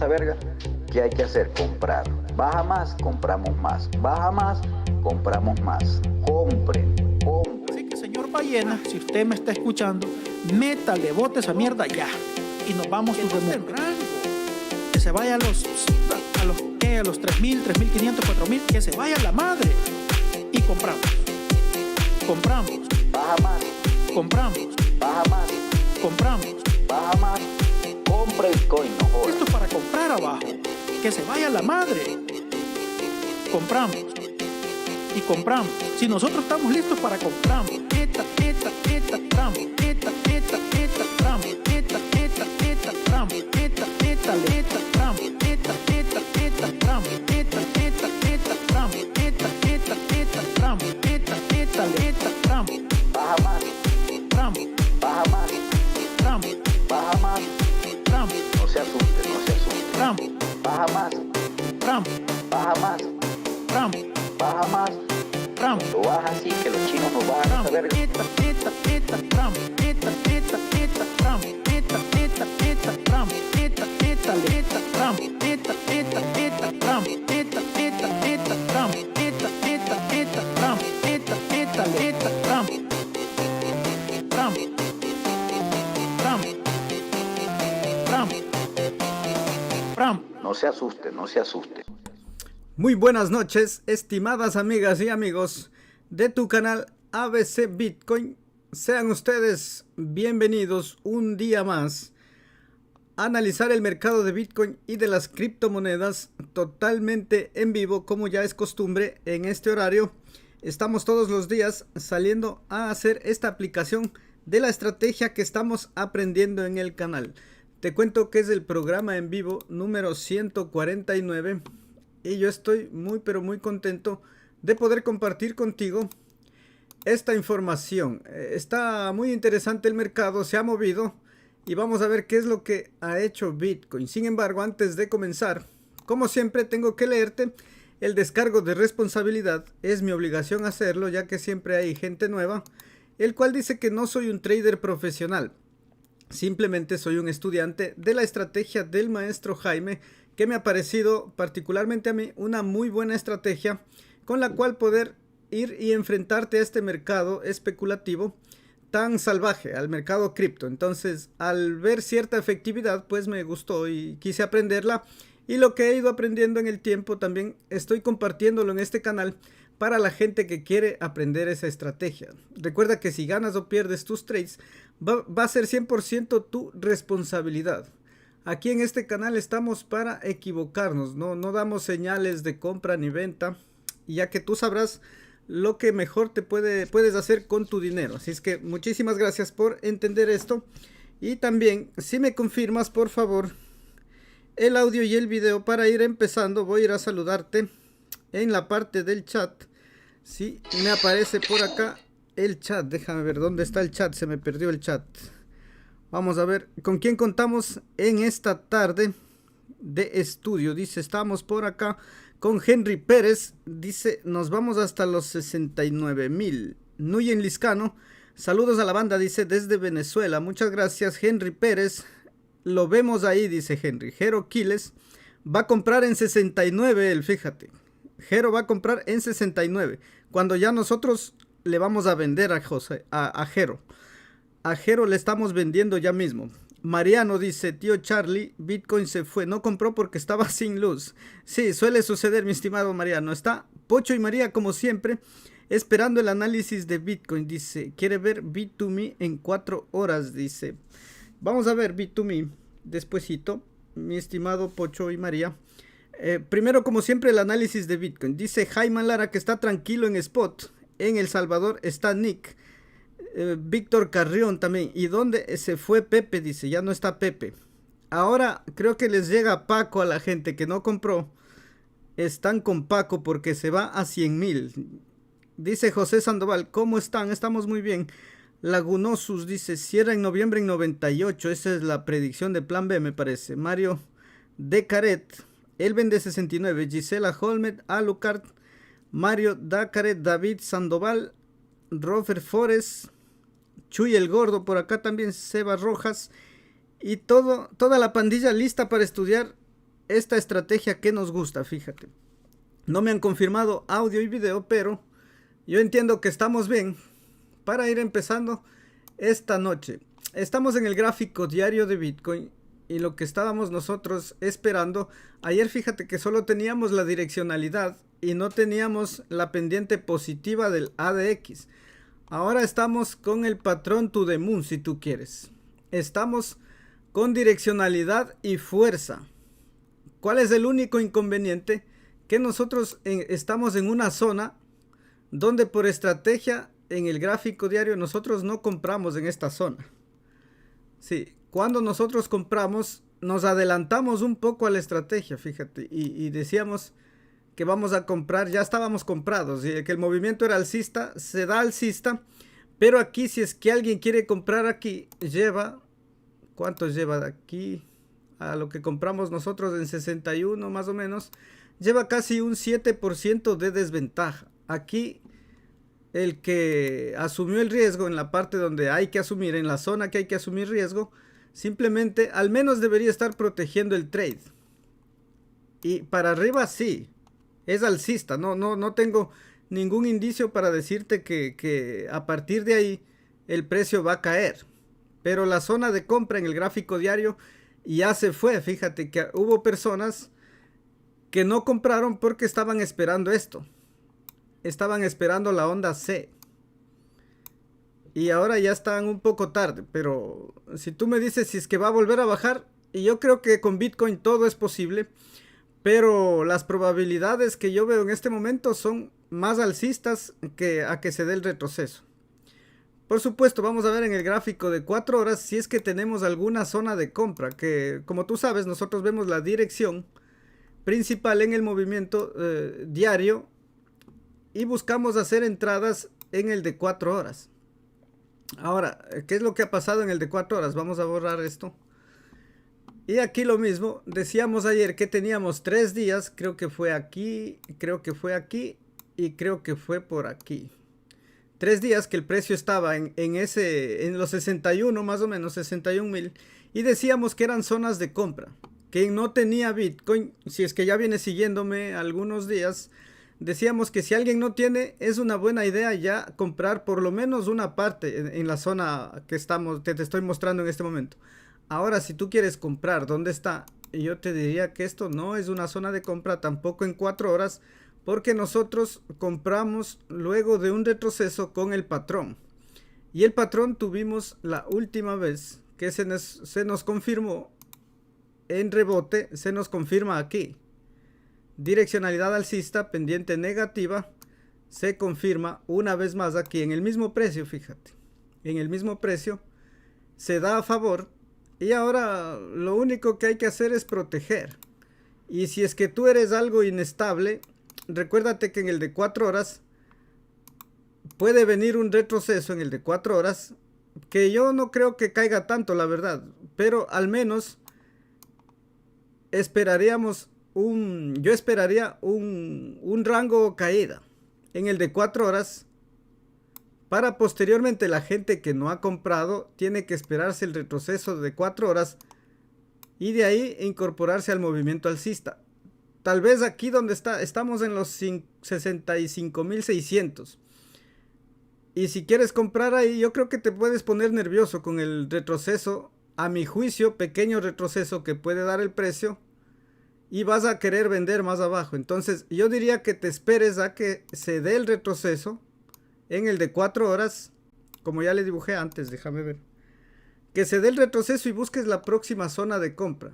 esa verga, ¿qué hay que hacer? Comprar. Baja más, compramos más. Baja más, compramos más. Compren. Así que, señor Ballena, si usted me está escuchando, métale, bote esa mierda ya. Y nos vamos a tu que se vaya a los 3.000, 3.500, 4.000, que se vaya la madre. Y compramos. Baja más. Compramos. Baja más. Compramos. Baja más. Compre Bitcoin, no jodas. Esto es para comprar abajo. Que se vaya la madre. Compramos. Y compramos. Si nosotros estamos listos para compramos. Tramo. Baja más. Baja más. Baja más. No se asuste. Baja más. Baja más. Baja más. Lo baja así que los chinos nos bajan a saber. No se asuste. Muy buenas noches, estimadas amigas y amigos de tu canal ABC Bitcoin. Sean ustedes bienvenidos un día más a analizar el mercado de Bitcoin y de las criptomonedas totalmente en vivo, como ya es costumbre en este horario. Estamos todos los días saliendo a hacer esta aplicación de la estrategia que estamos aprendiendo en el canal. Te cuento que es el programa en vivo número 149 y yo estoy muy pero muy contento de poder compartir contigo esta información. Está muy interesante el mercado, se ha movido y vamos a ver qué es lo que ha hecho Bitcoin. Sin embargo, antes de comenzar, como siempre tengo que leerte el descargo de responsabilidad. Es mi obligación hacerlo, ya que siempre hay gente nueva, el cual dice que no soy un trader profesional. Simplemente soy un estudiante de la estrategia del maestro Jaime, que me ha parecido particularmente a mí una muy buena estrategia con la cual poder ir y enfrentarte a este mercado especulativo tan salvaje, al mercado cripto. Entonces, al ver cierta efectividad, pues me gustó y quise aprenderla, y lo que he ido aprendiendo en el tiempo también estoy compartiéndolo en este canal para la gente que quiere aprender esa estrategia. Recuerda que si ganas o pierdes tus trades, va a ser 100% tu responsabilidad. Aquí en este canal estamos para equivocarnos, no damos señales de compra ni venta, ya que tú sabrás lo que mejor te puedes hacer con tu dinero. Así es que muchísimas gracias por entender esto. Y también, si me confirmas por favor el audio y el video para ir empezando, voy a ir a saludarte en la parte del chat. Sí, me aparece por acá el chat. Déjame ver dónde está el chat, se me perdió el chat. Vamos a ver con quién contamos en esta tarde de estudio. Dice, estamos por acá con Henry Pérez. Dice, nos vamos hasta los 69,000. Nuyen Liscano, saludos a la banda, dice, desde Venezuela. Muchas gracias, Henry Pérez. Lo vemos ahí, dice Henry. Jero Quiles va a comprar en 69 él, fíjate. Jero va a comprar en 69, cuando ya nosotros le vamos a vender a Jero. A Jero le estamos vendiendo ya mismo. Mariano dice, tío Charlie, Bitcoin se fue, no compró porque estaba sin luz. Sí, suele suceder, mi estimado Mariano. Está Pocho y María como siempre esperando el análisis de Bitcoin. Dice, quiere ver Bit2Me en 4 horas, dice. Vamos a ver Bit2Me despuesito, mi estimado Pocho y María. Primero, como siempre, el análisis de Bitcoin. Dice Jaime Lara que está tranquilo en spot. En El Salvador está Nick. Víctor Carrión también. ¿Y dónde se fue Pepe? Dice, ya no está Pepe. Ahora creo que les llega Paco a la gente que no compró. Están con Paco porque se va a 100,000. Dice José Sandoval, ¿cómo están? Estamos muy bien. Lagunosus dice, cierra en noviembre en 98. Esa es la predicción de Plan B, me parece. Mario Decaret. Él vende 69, Gisela Holmet, Alucard, Mario Dacaret, David Sandoval, Rofer Forest, Chuy el Gordo, por acá también Seba Rojas, y toda la pandilla lista para estudiar esta estrategia que nos gusta, fíjate. No me han confirmado audio y video, pero yo entiendo que estamos bien para ir empezando esta noche. Estamos en el gráfico diario de Bitcoin y lo que estábamos nosotros esperando. Ayer fíjate que solo teníamos la direccionalidad y no teníamos la pendiente positiva del ADX. Ahora estamos con el patrón to the moon, si tú quieres. Estamos con direccionalidad y fuerza. ¿Cuál es el único inconveniente? Que nosotros estamos en una zona donde por estrategia en el gráfico diario nosotros no compramos en esta zona. Sí, cuando nosotros compramos nos adelantamos un poco a la estrategia, fíjate, y decíamos que vamos a comprar, ya estábamos comprados, y que el movimiento era alcista, se da alcista, pero aquí si es que alguien quiere comprar aquí, lleva, ¿cuánto lleva de aquí a lo que compramos nosotros en 61 más o menos? Lleva casi un 7% de desventaja. Aquí el que asumió el riesgo en la parte donde hay que asumir, en la zona que hay que asumir riesgo, simplemente al menos debería estar protegiendo el trade. Y para arriba sí, es alcista, no tengo ningún indicio para decirte que a partir de ahí el precio va a caer. Pero la zona de compra en el gráfico diario ya se fue. Fíjate que hubo personas que no compraron porque estaban esperando esto. Estaban esperando la onda C. Y ahora ya están un poco tarde. Pero si tú me dices si es que va a volver a bajar, y yo creo que con Bitcoin todo es posible, pero las probabilidades que yo veo en este momento son más alcistas que a que se dé el retroceso. Por supuesto, vamos a ver en el gráfico de 4 horas si es que tenemos alguna zona de compra, que como tú sabes, nosotros vemos la dirección principal en el movimiento diario y buscamos hacer entradas en el de 4 horas. Ahora, ¿qué es lo que ha pasado en el de 4 horas? Vamos a borrar esto. Y aquí lo mismo, decíamos ayer que teníamos 3 días, creo que fue aquí, creo que fue aquí y creo que fue por aquí. 3 días que el precio estaba en los 61 más o menos, 61,000, y decíamos que eran zonas de compra. Quien no tenía Bitcoin, si es que ya viene siguiéndome algunos días, decíamos que si alguien no tiene, es una buena idea ya comprar por lo menos una parte en la zona que te estoy mostrando en este momento. Ahora, si tú quieres comprar, ¿dónde está? Yo te diría que esto no es una zona de compra tampoco en 4 horas, porque nosotros compramos luego de un retroceso con el patrón. Y el patrón tuvimos la última vez que se nos confirmó en rebote, se nos confirma aquí. Direccionalidad alcista, pendiente negativa, se confirma una vez más aquí en el mismo precio, fíjate. En el mismo precio se da a favor. Y ahora lo único que hay que hacer es proteger. Y si es que tú eres algo inestable, recuérdate que en el de 4 horas puede venir un retroceso en el de 4 horas, que yo no creo que caiga tanto, la verdad. Pero al menos esperaríamos yo esperaría un rango caída en el de 4 horas. Para posteriormente la gente que no ha comprado tiene que esperarse el retroceso de 4 horas y de ahí incorporarse al movimiento alcista. Tal vez aquí donde estamos en los 65,600. Y si quieres comprar ahí, yo creo que te puedes poner nervioso con el retroceso, a mi juicio, pequeño retroceso que puede dar el precio. Y vas a querer vender más abajo. Entonces yo diría que te esperes a que se dé el retroceso en el de 4 horas, como ya le dibujé antes, déjame ver. Que se dé el retroceso y busques la próxima zona de compra.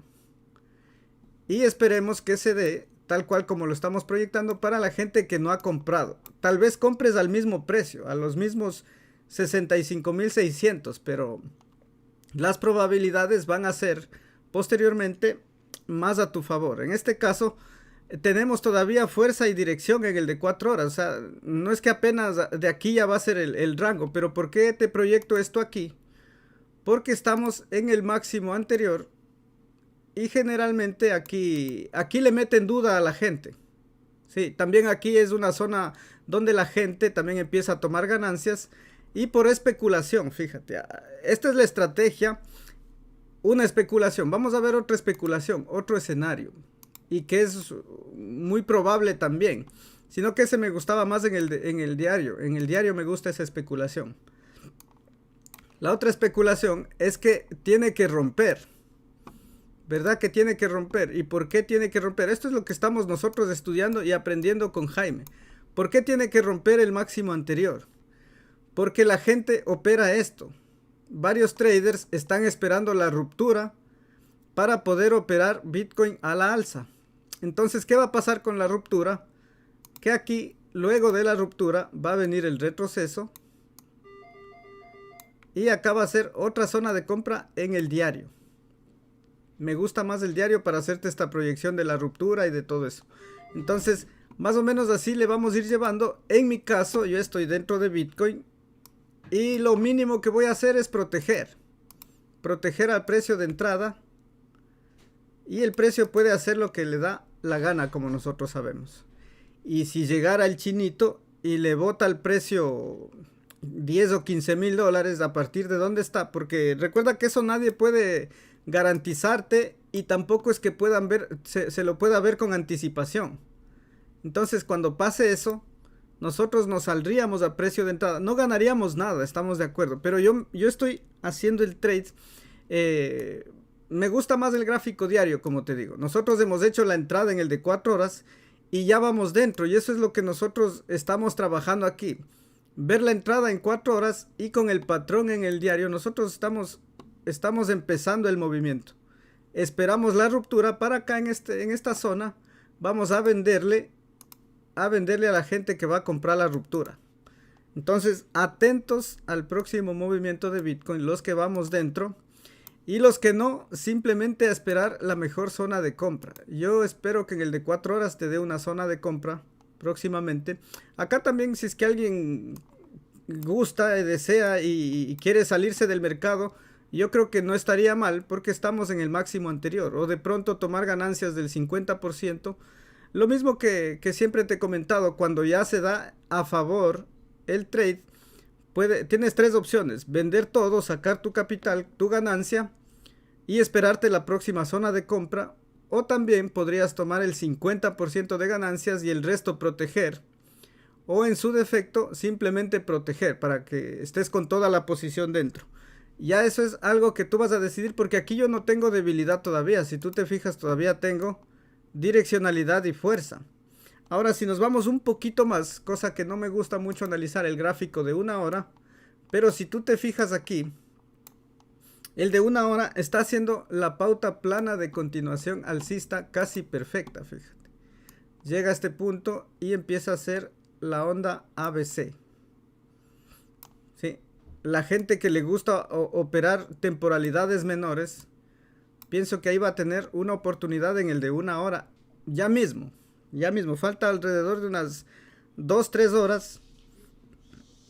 Y esperemos que se dé tal cual como lo estamos proyectando para la gente que no ha comprado. Tal vez compres al mismo precio, a los mismos 65,600, pero las probabilidades van a ser posteriormente más a tu favor. En este caso tenemos todavía fuerza y dirección en el de 4 horas. O sea, no es que apenas de aquí ya va a ser el rango. Pero ¿por qué te proyecto esto aquí? Porque estamos en el máximo anterior. Y generalmente aquí le meten duda a la gente. Sí, también aquí es una zona donde la gente también empieza a tomar ganancias. Y por especulación, fíjate. Esta es la estrategia. Una especulación. Vamos a ver otra especulación, otro escenario. y que es muy probable también, sino que ese me gustaba más en el diario. En el diario me gusta esa especulación. La otra especulación es que tiene que romper, ¿verdad? Que tiene que romper. ¿Y por qué tiene que romper? Esto es lo que estamos nosotros estudiando y aprendiendo con Jaime. ¿Por qué tiene que romper el máximo anterior? Porque la gente opera esto. Varios traders están esperando la ruptura para poder operar Bitcoin a la alza. Entonces, ¿qué va a pasar con la ruptura? Que aquí, luego de la ruptura, va a venir el retroceso. Y acá va a ser otra zona de compra en el diario. Me gusta más el diario para hacerte esta proyección de la ruptura y de todo eso. Entonces, más o menos así le vamos a ir llevando. En mi caso, yo estoy dentro de Bitcoin. Y lo mínimo que voy a hacer es proteger. Proteger al precio de entrada. Y el precio puede hacer lo que le da la gana, como nosotros sabemos. Y si llegara el chinito y le bota el precio 10 o 15 mil dólares, a partir de dónde está, porque recuerda que eso nadie puede garantizarte y tampoco es que puedan ver, se lo pueda ver con anticipación. Entonces, cuando pase eso, nosotros nos saldríamos a precio de entrada, no ganaríamos nada, estamos de acuerdo, pero yo estoy haciendo el trade. Me gusta más el gráfico diario, como te digo. Nosotros hemos hecho la entrada en el de 4 horas y ya vamos dentro, y eso es lo que nosotros estamos trabajando aquí. Ver la entrada en 4 horas y con el patrón en el diario, nosotros estamos empezando el movimiento. Esperamos la ruptura para acá en esta zona. Vamos a venderle a la gente que va a comprar la ruptura. Entonces, atentos al próximo movimiento de Bitcoin, los que vamos dentro. Y los que no, simplemente a esperar la mejor zona de compra. Yo espero que en el de 4 horas te dé una zona de compra próximamente. Acá también, si es que alguien gusta, desea y quiere salirse del mercado, yo creo que no estaría mal porque estamos en el máximo anterior. O de pronto tomar ganancias del 50%. Lo mismo que siempre te he comentado, cuando ya se da a favor el trade, tienes 3 opciones: vender todo, sacar tu capital, tu ganancia y esperarte la próxima zona de compra, o también podrías tomar el 50% de ganancias y el resto proteger, o en su defecto simplemente proteger para que estés con toda la posición dentro. Ya eso es algo que tú vas a decidir, porque aquí yo no tengo debilidad todavía. Si tú te fijas, todavía tengo direccionalidad y fuerza. Ahora, si nos vamos un poquito más, cosa que no me gusta mucho analizar el gráfico de 1 hora, pero si tú te fijas aquí, el de 1 hora está haciendo la pauta plana de continuación alcista casi perfecta, fíjate. Llega a este punto y empieza a hacer la onda ABC. ¿Sí? La gente que le gusta operar temporalidades menores, pienso que ahí va a tener una oportunidad en el de 1 hora. Ya mismo, falta alrededor de unas 2-3 horas.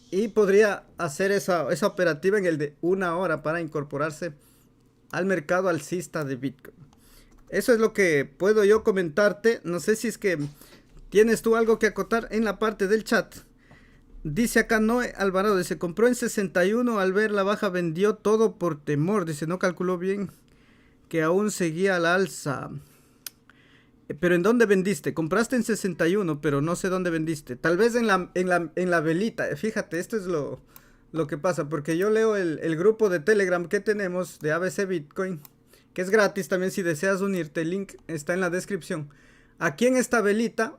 Y podría hacer esa operativa en el de 1 hora para incorporarse al mercado alcista de Bitcoin. Eso es lo que puedo yo comentarte. No sé si es que tienes tú algo que acotar en la parte del chat. Dice acá Noé Alvarado, dice: compró en 61, al ver la baja vendió todo por temor. Dice, no calculó bien que aún seguía a la alza. Pero ¿en dónde vendiste? Compraste en 61, pero no sé dónde vendiste. Tal vez en la velita. Fíjate, esto es lo que pasa, porque yo leo el grupo de Telegram que tenemos de ABC Bitcoin, que es gratis también si deseas unirte. El link está en la descripción. Aquí en esta velita,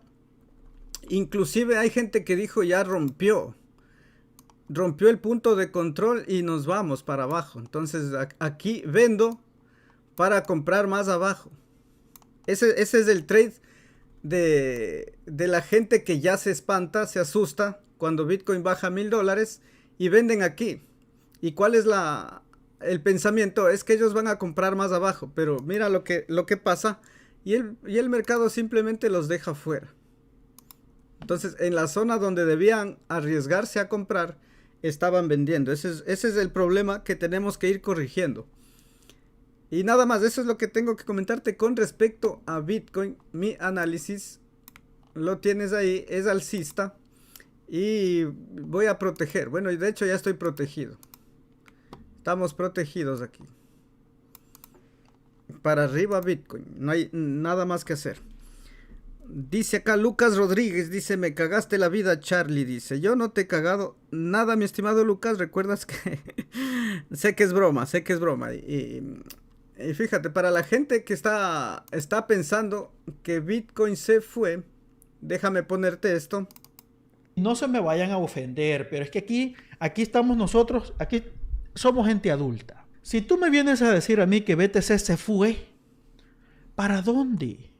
inclusive hay gente que dijo ya rompió el punto de control y nos vamos para abajo. Entonces aquí vendo para comprar más abajo. Ese es el trade de la gente que ya se espanta, se asusta cuando Bitcoin baja $1000 y venden aquí. ¿Y cuál es el pensamiento? Es que ellos van a comprar más abajo, pero mira lo que pasa y el mercado simplemente los deja fuera. Entonces, en la zona donde debían arriesgarse a comprar, estaban vendiendo. Ese es el problema que tenemos que ir corrigiendo. Y nada más, eso es lo que tengo que comentarte con respecto a Bitcoin. Mi análisis lo tienes ahí, es alcista y voy a proteger. Bueno, y de hecho ya estoy protegido. Estamos protegidos aquí. para arriba Bitcoin. No hay nada más que hacer. Dice acá Lucas Rodríguez, dice, me cagaste la vida, Charlie, dice. Yo no te he cagado nada, mi estimado Lucas, recuerdas que sé que es broma, sé que es broma. Y fíjate, para la gente que está pensando que Bitcoin se fue, déjame ponerte esto. No se me vayan a ofender, pero es que aquí estamos nosotros, aquí somos gente adulta. Si tú me vienes a decir a mí que BTC se fue, ¿para dónde?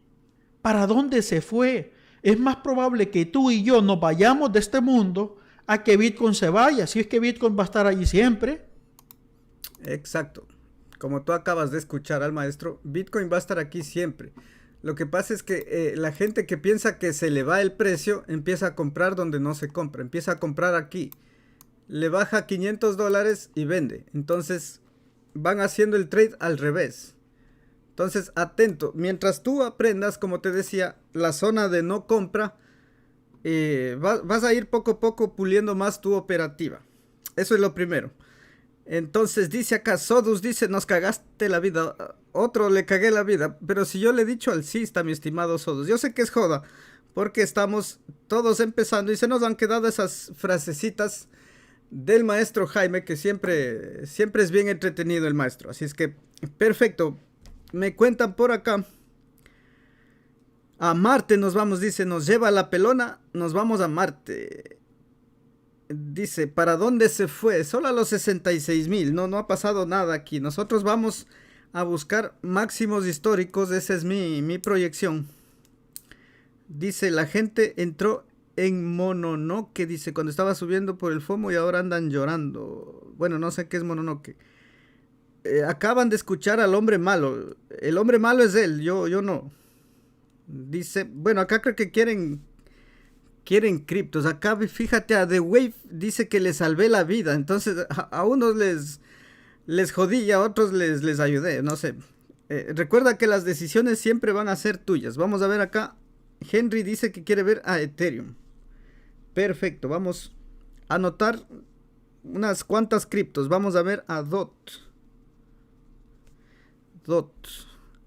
¿Para dónde se fue? Es más probable que tú y yo nos vayamos de este mundo a que Bitcoin se vaya. Si es que Bitcoin va a estar allí siempre. Exacto. Como tú acabas de escuchar al maestro, Bitcoin va a estar aquí siempre. Lo que pasa es que la gente que piensa que se le va el precio, empieza a comprar donde no se compra. Empieza a comprar aquí. Le baja $500 y vende. Entonces van haciendo el trade al revés. Entonces, atento, mientras tú aprendas, como te decía, la zona de no compra, vas a ir poco a poco puliendo más tu operativa. Eso es lo primero. Entonces, dice acá, Sodus dice, nos cagaste la vida. Otro le cagué la vida. Pero si yo le he dicho alcista, mi estimado Sodus, yo sé que es joda, porque estamos todos empezando y se nos han quedado esas frasecitas del maestro Jaime, que siempre es bien entretenido el maestro. Así es que, perfecto. Me cuentan por acá. A Marte nos vamos, dice, nos lleva la pelona, nos vamos a Marte. Dice, ¿para dónde se fue? Solo a los 66,000, no ha pasado nada aquí. Nosotros vamos a buscar máximos históricos, esa es mi proyección. Dice, la gente entró en Mononoke, dice, cuando estaba subiendo por el FOMO y ahora andan llorando. Bueno, no sé qué es Mononoke. Acaban de escuchar al hombre malo. El hombre malo es él, yo no. Dice, bueno, acá creo que quieren criptos. Acá fíjate, a The Wave dice que le salvé la vida. Entonces a unos les jodí y a otros les ayudé, no sé. Recuerda que las decisiones siempre van a ser tuyas. Vamos a ver acá. Henry dice que quiere ver a Ethereum. Perfecto, vamos a anotar unas cuantas criptos. Vamos a ver a DOT.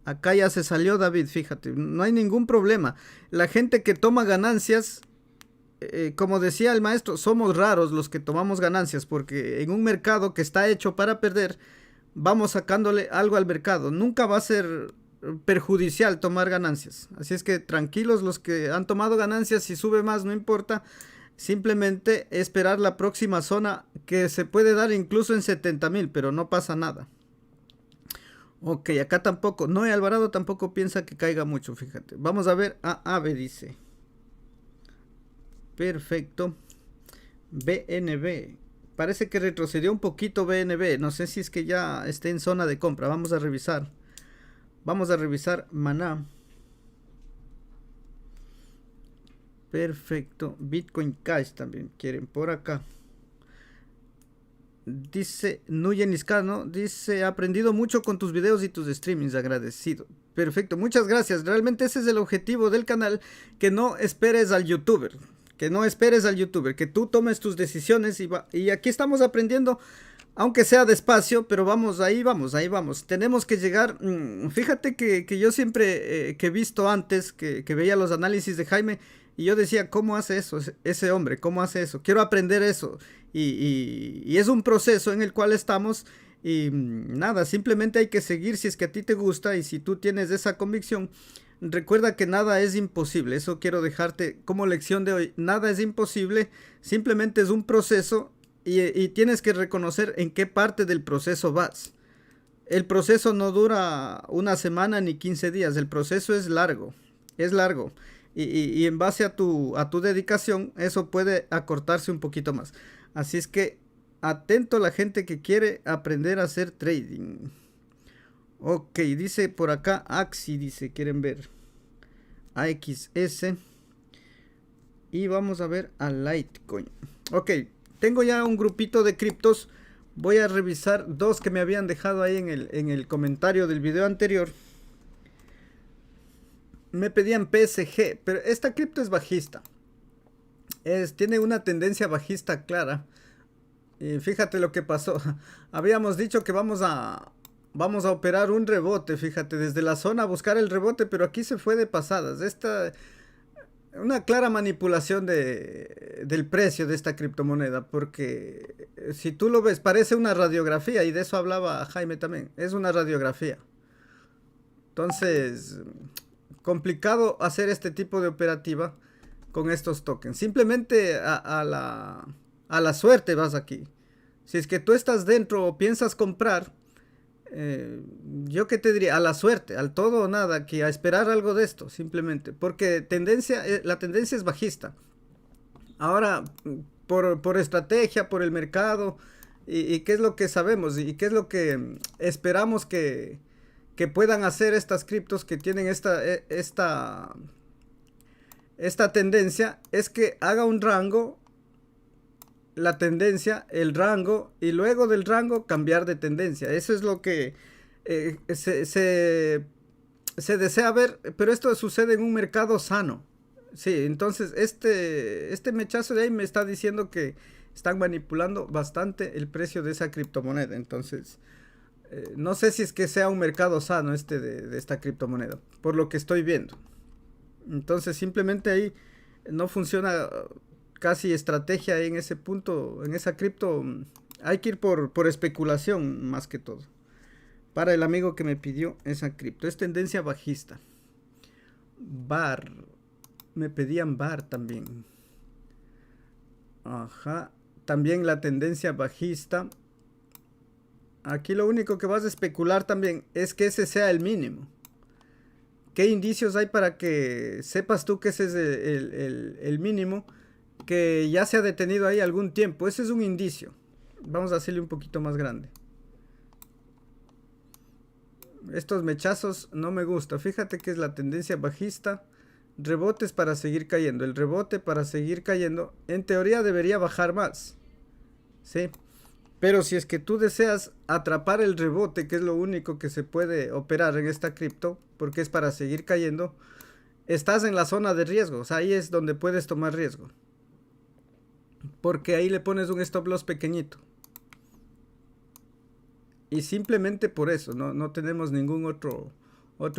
Acá ya se salió David, fíjate, no hay ningún problema. La gente que toma ganancias, como decía el maestro, somos raros los que tomamos ganancias, porque en un mercado que está hecho para perder, vamos sacándole algo al mercado. Nunca va a ser perjudicial tomar ganancias. Así es que tranquilos los que han tomado ganancias, si sube más no importa. Simplemente esperar la próxima zona, que se puede dar incluso en 70,000, pero no pasa nada. Ok, acá tampoco, Noé Alvarado tampoco piensa que caiga mucho, fíjate. Vamos a ver a Ave, dice. Perfecto. BNB. Parece que retrocedió un poquito BNB. No sé si es que ya esté en zona de compra. Vamos a revisar. Vamos a revisar Maná. Perfecto. Bitcoin Cash también quieren por acá. Dice Nuyen Iscano, dice, he aprendido mucho con tus videos y tus streamings, agradecido. Perfecto, muchas gracias. Realmente ese es el objetivo del canal, que no esperes al youtuber, que tú tomes tus decisiones y aquí estamos aprendiendo, aunque sea despacio, pero vamos, ahí vamos. Tenemos que llegar, fíjate que yo siempre que he visto antes, que veía los análisis de Jaime, y yo decía, ¿cómo hace eso ese hombre? ¿Cómo hace eso? Quiero aprender eso. Y es un proceso en el cual estamos. Y nada, simplemente hay que seguir si es que a ti te gusta. Y si tú tienes esa convicción, recuerda que nada es imposible. Eso quiero dejarte como lección de hoy. Nada es imposible. Simplemente es un proceso. Y tienes que reconocer en qué parte del proceso vas. El proceso no dura una semana ni 15 días. El proceso es largo. Es largo. Y en base a tu dedicación, eso puede acortarse un poquito más. Así es que atento a la gente que quiere aprender a hacer trading. Ok, dice por acá Axi, dice, quieren ver AXS. Y vamos a ver a Litecoin. Ok, tengo ya un grupito de criptos. Voy a revisar dos que me habían dejado ahí en el comentario del video anterior. Me pedían PSG, pero esta cripto es bajista. Tiene una tendencia bajista clara. Y fíjate lo que pasó. Habíamos dicho que vamos a vamos a operar un rebote, fíjate, desde la zona a buscar el rebote, pero aquí se fue de pasadas. Una clara manipulación del precio de esta criptomoneda, porque si tú lo ves, parece una radiografía, y de eso hablaba Jaime también, es una radiografía. Entonces, complicado hacer este tipo de operativa con estos tokens. Simplemente a la suerte vas aquí. Si es que tú estás dentro o piensas comprar, yo qué te diría, a la suerte, al todo o nada, aquí a esperar algo de esto, simplemente, porque la tendencia es bajista. Ahora, por estrategia, por el mercado, y qué es lo que sabemos, y qué es lo que esperamos que puedan hacer estas criptos que tienen esta tendencia, es que haga un rango, la tendencia, el rango, y luego del rango cambiar de tendencia. Eso es lo que se desea ver, pero esto sucede en un mercado sano. Sí, entonces este mechazo de ahí me está diciendo que están manipulando bastante el precio de esa criptomoneda. Entonces, no sé si es que sea un mercado sano de esta criptomoneda, por lo que estoy viendo. Entonces, simplemente ahí no funciona casi estrategia en ese punto, en esa cripto. Hay que ir por especulación más que todo. Para el amigo que me pidió esa cripto, es tendencia bajista. BAR, me pedían BAR también. Ajá, también la tendencia bajista. Aquí lo único que vas a especular también es que ese sea el mínimo. ¿Qué indicios hay para que sepas tú que ese es el mínimo? Que ya se ha detenido ahí algún tiempo. Ese es un indicio. Vamos a hacerle un poquito más grande. Estos mechazos no me gusta. Fíjate que es la tendencia bajista. Rebotes para seguir cayendo. El rebote para seguir cayendo, en teoría debería bajar más. ¿Sí? Pero si es que tú deseas atrapar el rebote, que es lo único que se puede operar en esta cripto, porque es para seguir cayendo, estás en la zona de riesgo. O sea, ahí es donde puedes tomar riesgo. Porque ahí le pones un stop loss pequeñito. Y simplemente por eso, no tenemos ningún otro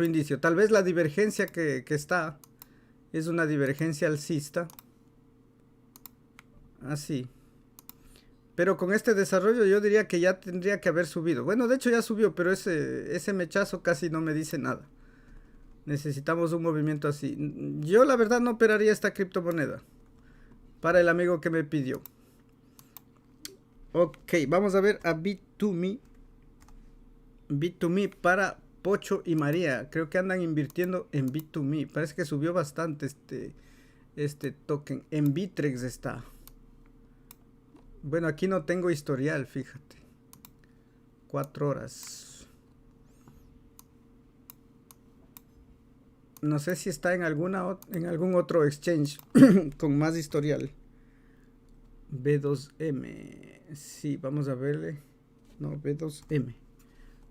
indicio. Tal vez la divergencia que está es una divergencia alcista. Así. Pero con este desarrollo yo diría que ya tendría que haber subido. Bueno, de hecho ya subió, pero ese mechazo casi no me dice nada. Necesitamos un movimiento así. Yo la verdad no operaría esta criptomoneda. Para el amigo que me pidió. Ok, vamos a ver a Bit2Me. Bit2Me para Pocho y María. Creo que andan invirtiendo en Bit2Me. Parece que subió bastante este token. En Bitrex está. Bueno, aquí no tengo historial, fíjate. 4 horas. No sé si está en algún otro exchange con más historial. B2M. Sí, vamos a verle. No, B2M.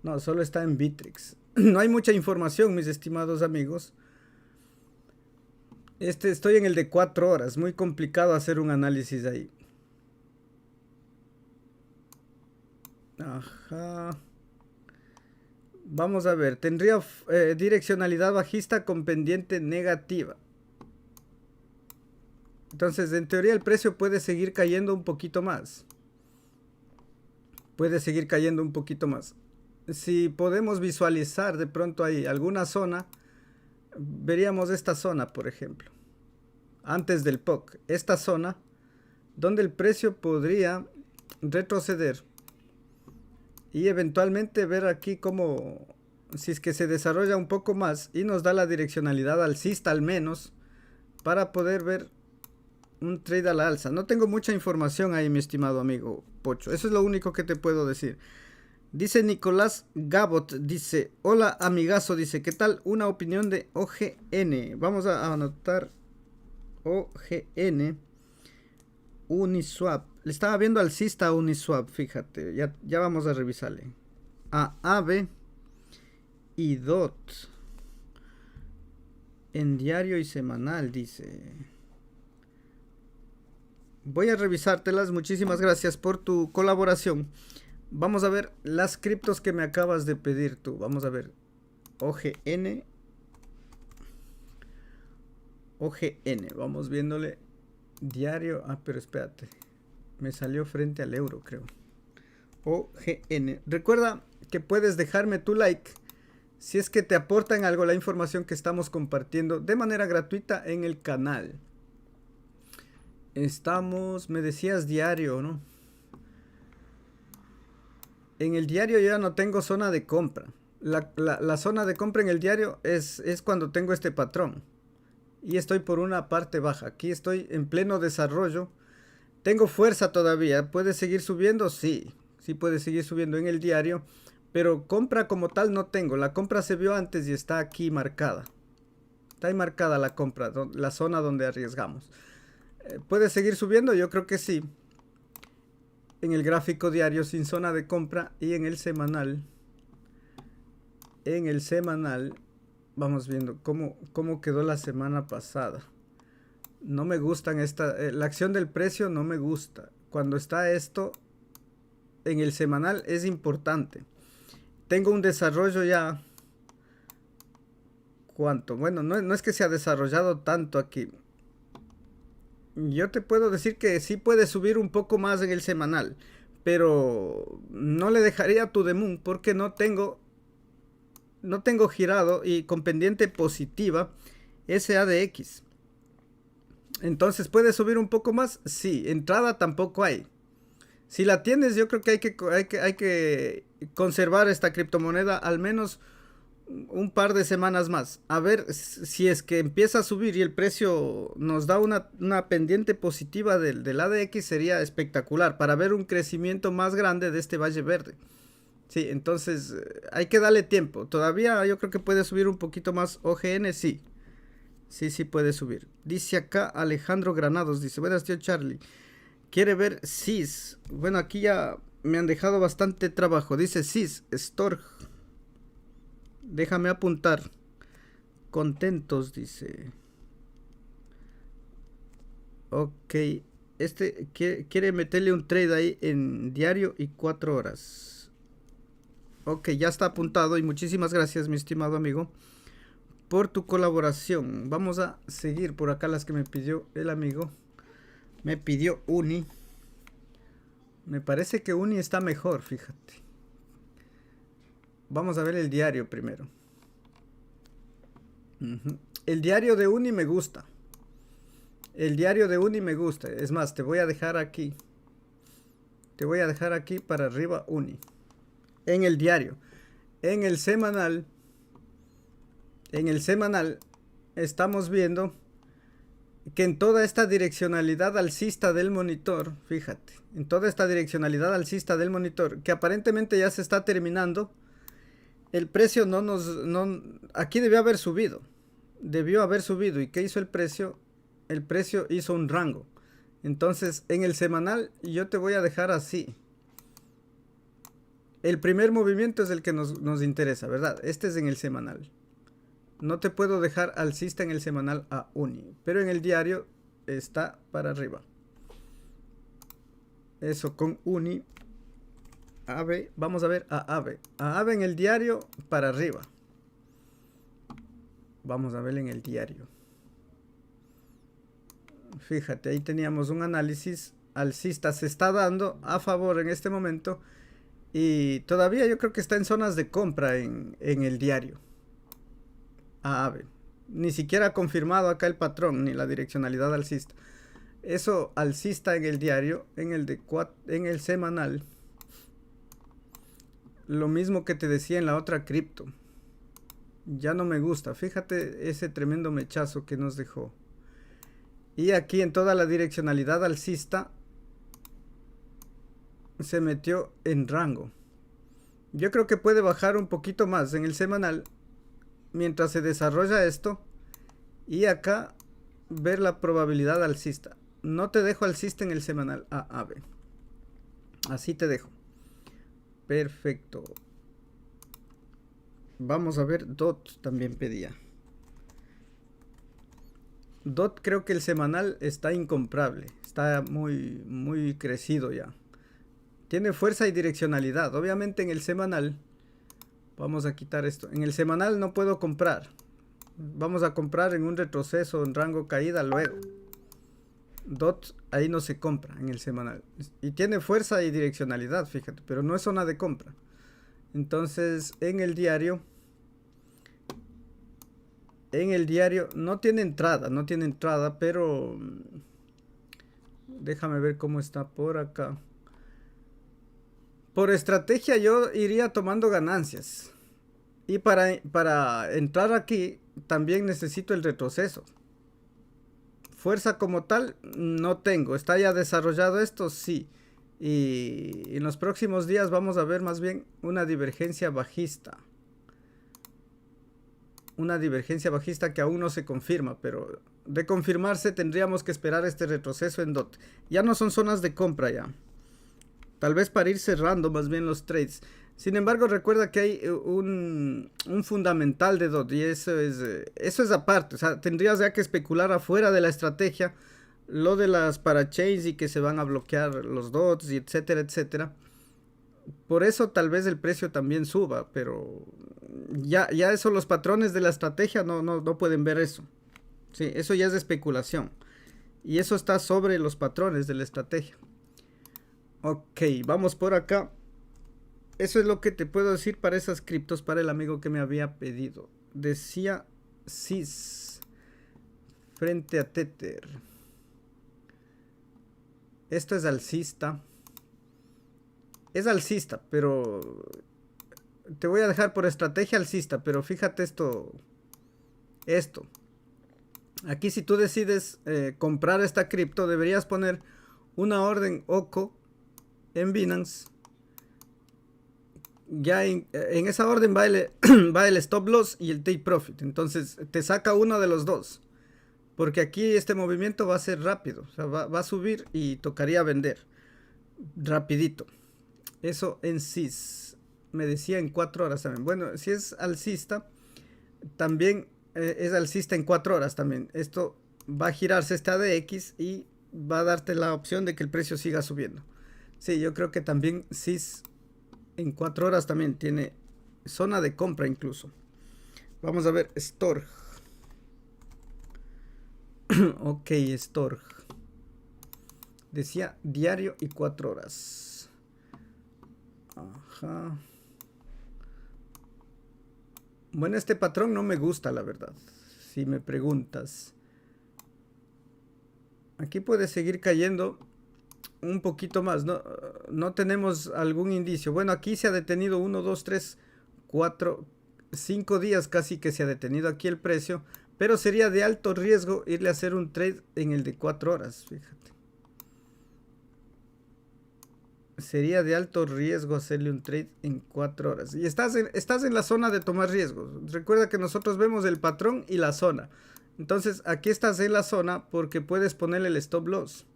No, solo está en Bittrex. No hay mucha información, mis estimados amigos. Estoy en el de 4 horas. Muy complicado hacer un análisis ahí. Ajá. Vamos a ver. Tendría direccionalidad bajista con pendiente negativa. Entonces, en teoría, el precio puede seguir cayendo un poquito más. Puede seguir cayendo un poquito más. Si podemos visualizar de pronto ahí alguna zona, veríamos esta zona, por ejemplo. Antes del POC. Esta zona, donde el precio podría retroceder. Y eventualmente ver aquí como, si es que se desarrolla un poco más y nos da la direccionalidad alcista al menos, para poder ver un trade a la alza. No tengo mucha información ahí, mi estimado amigo Pocho. Eso es lo único que te puedo decir. Dice Nicolás Gabot, dice, hola amigazo, dice, ¿qué tal? Una opinión de OGN. Vamos a anotar OGN Uniswap. Le estaba viendo alcista a Uniswap, fíjate. Ya vamos a revisarle. A AVE y DOT. En diario y semanal, dice. Voy a revisártelas. Muchísimas gracias por tu colaboración. Vamos a ver las criptos que me acabas de pedir tú. Vamos a ver. OGN. OGN. Vamos viéndole diario. Ah, pero espérate. Me salió frente al euro, creo. OGN. Recuerda que puedes dejarme tu like si es que te aporta en algo la información que estamos compartiendo de manera gratuita en el canal. Estamos, me decías diario, ¿no? En el diario yo ya no tengo zona de compra. La zona de compra en el diario es cuando tengo este patrón. Y estoy por una parte baja. Aquí estoy en pleno desarrollo. Tengo fuerza todavía. ¿Puede seguir subiendo? Sí. Sí puede seguir subiendo en el diario. Pero compra como tal no tengo. La compra se vio antes y está aquí marcada. Está ahí marcada la compra. La zona donde arriesgamos. ¿Puede seguir subiendo? Yo creo que sí. En el gráfico diario sin zona de compra. Y en el semanal. En el semanal. Vamos viendo cómo quedó la semana pasada. No me gustan la acción del precio no me gusta. Cuando está esto en el semanal es importante. Tengo un desarrollo ya. ¿Cuánto? Bueno, no es que se ha desarrollado tanto aquí. Yo te puedo decir que sí puede subir un poco más en el semanal. Pero no le dejaría a To The Moon porque no tengo girado y con pendiente positiva SADX. Entonces, ¿puede subir un poco más? Sí, entrada tampoco hay. Si la tienes, yo creo que hay que conservar esta criptomoneda al menos un par de semanas más. A ver si es que empieza a subir y el precio nos da una pendiente positiva del ADX, sería espectacular para ver un crecimiento más grande de este Valle Verde. Sí, entonces hay que darle tiempo. Todavía yo creo que puede subir un poquito más. OGN, sí. Sí puede subir. Dice acá Alejandro Granados, dice, buenas tío Charlie. Quiere ver SIS. Bueno, aquí ya me han dejado bastante trabajo. Dice SIS, Storg. Déjame apuntar. Contentos, dice. Ok. Este quiere meterle un trade ahí en diario y 4 horas. Ok, ya está apuntado y muchísimas gracias, mi estimado amigo, por tu colaboración. Vamos a seguir por acá las que me pidió el amigo. Me pidió Uni. Me parece que Uni está mejor, fíjate. Vamos a ver el diario primero. El diario de Uni me gusta. El diario de Uni me gusta. Es más, te voy a dejar aquí. Te voy a dejar aquí para arriba Uni. En el diario. En el semanal. En el semanal estamos viendo que en toda esta direccionalidad alcista del monitor, fíjate, en toda esta direccionalidad alcista del monitor, que aparentemente ya se está terminando, el precio aquí debió haber subido. Debió haber subido. ¿Y qué hizo el precio? El precio hizo un rango. Entonces, en el semanal yo te voy a dejar así. El primer movimiento es el que nos interesa, ¿verdad? Este es en el semanal. No te puedo dejar alcista en el semanal a Uni, pero en el diario está para arriba. Eso con Uni. AVE, vamos a ver a AVE. A AVE en el diario para arriba. Vamos a ver en el diario. Fíjate, ahí teníamos un análisis alcista. Se está dando a favor en este momento. Y todavía yo creo que está en zonas de compra en el diario. A AVE. Ni siquiera ha confirmado acá el patrón ni la direccionalidad alcista. Eso alcista en el diario, en el semanal. Lo mismo que te decía en la otra cripto. Ya no me gusta. Fíjate ese tremendo mechazo que nos dejó. Y aquí en toda la direccionalidad alcista se metió en rango. Yo creo que puede bajar un poquito más en el semanal mientras se desarrolla esto. Y acá ver la probabilidad alcista. No te dejo alcista en el semanal a AVE. Así te dejo. Perfecto. Vamos a ver DOT también pedía. DOT creo que el semanal está incomprable. Está muy crecido ya. tiene fuerza y direccionalidad. Obviamente en el semanal, vamos a quitar esto. En el semanal no puedo comprar. Vamos a comprar en un retroceso, en rango caída luego. DOT ahí no se compra en el semanal. Y tiene fuerza y direccionalidad, fíjate, pero no es zona de compra. Entonces en el diario no tiene entrada, pero déjame ver cómo está por acá. Por estrategia yo iría tomando ganancias. Y para entrar aquí también necesito el retroceso. Fuerza como tal no tengo. ¿Está ya desarrollado esto? Sí. Y en los próximos días vamos a ver más bien una divergencia bajista. Una divergencia bajista que aún no se confirma, pero de confirmarse tendríamos que esperar este retroceso en DOT. Ya no son zonas de compra ya. Tal vez para ir cerrando más bien los trades. Sin embargo, recuerda que hay un fundamental de DOT y eso es aparte. O sea, tendrías ya que especular afuera de la estrategia lo de las parachains y que se van a bloquear los DOTs y etcétera, etcétera. Por eso tal vez el precio también suba, pero ya eso, los patrones de la estrategia no pueden ver eso. Sí, eso ya es de especulación. Y eso está sobre los patrones de la estrategia. Ok, vamos por acá. Eso es lo que te puedo decir para esas criptos, para el amigo que me había pedido. Decía CIS frente a Tether. Esto es alcista. Es alcista, pero te voy a dejar por estrategia alcista, pero fíjate esto. Aquí si tú decides comprar esta cripto, deberías poner una orden OCO en Binance. Ya en esa orden va el stop loss y el take profit. Entonces te saca uno de los dos. Porque aquí este movimiento va a ser rápido. O sea, va a subir y tocaría vender. Rapidito. Eso en CIS. Me decía en 4 horas también. Bueno, si es alcista, también es alcista en 4 horas también. Esto va a girarse este ADX y va a darte la opción de que el precio siga subiendo. Sí, yo creo que también CIS en 4 horas también tiene zona de compra incluso. Vamos a ver Storj. Ok, Storj. Decía diario y 4 horas. Ajá. Bueno, este patrón no me gusta, la verdad. Si me preguntas. Aquí puede seguir cayendo un poquito más. No tenemos algún indicio. Bueno, aquí se ha detenido 1, 2, 3, 4, 5 días casi que se ha detenido aquí el precio. Pero sería de alto riesgo irle a hacer un trade en el de 4 horas. Fíjate. Sería de alto riesgo hacerle un trade en 4 horas. Y estás en la zona de tomar riesgos. Recuerda que nosotros vemos el patrón y la zona. Entonces aquí estás en la zona porque puedes ponerle el stop loss.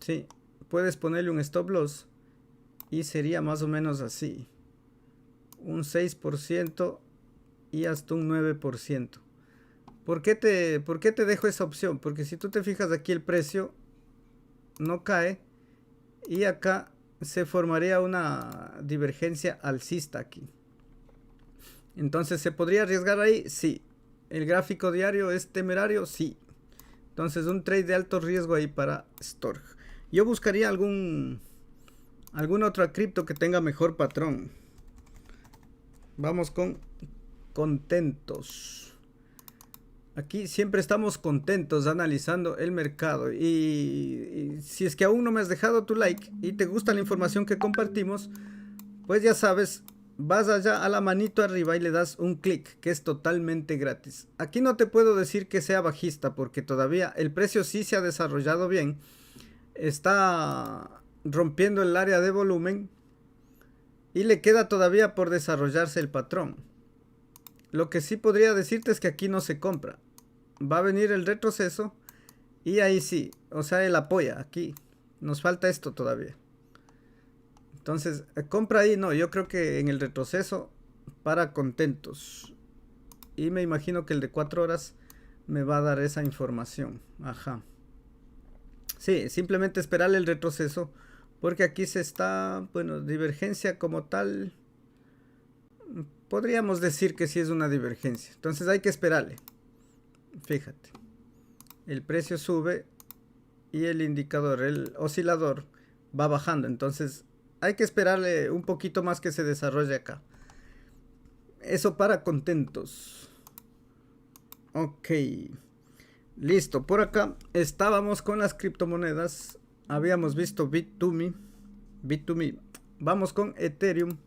Sí, puedes ponerle un stop loss. Y sería más o menos así. Un 6% y hasta un 9%. ¿Por qué te dejo esa opción? Porque si tú te fijas aquí el precio no cae. Y acá se formaría una divergencia alcista aquí. Entonces, ¿se podría arriesgar ahí? Sí. ¿El gráfico diario es temerario? Sí. Entonces, un trade de alto riesgo ahí para Storj. Yo buscaría alguna otra cripto que tenga mejor patrón. Vamos con contentos. Aquí siempre estamos contentos analizando el mercado y si es que aún no me has dejado tu like y te gusta la información que compartimos, pues ya sabes, vas allá a la manito arriba y le das un clic que es totalmente gratis. Aquí no te puedo decir que sea bajista porque todavía el precio sí se ha desarrollado bien, está rompiendo el área de volumen y le queda todavía por desarrollarse el patrón. Lo que sí podría decirte es que aquí no se compra. Va a venir el retroceso y ahí sí, o sea, él apoya aquí. Nos falta esto todavía. Entonces, compra ahí, no, yo creo que en el retroceso para contentos. Y me imagino que el de 4 horas me va a dar esa información. Ajá. Sí, simplemente esperarle el retroceso porque aquí se está, bueno, divergencia como tal, podríamos decir que sí es una divergencia. Entonces hay que esperarle. Fíjate, el precio sube y el indicador, el oscilador, va bajando. Entonces hay que esperarle un poquito más que se desarrolle acá. Eso para contentos. Ok, listo. Por acá estábamos con las criptomonedas. Habíamos visto Bit2Me. Vamos con Ethereum.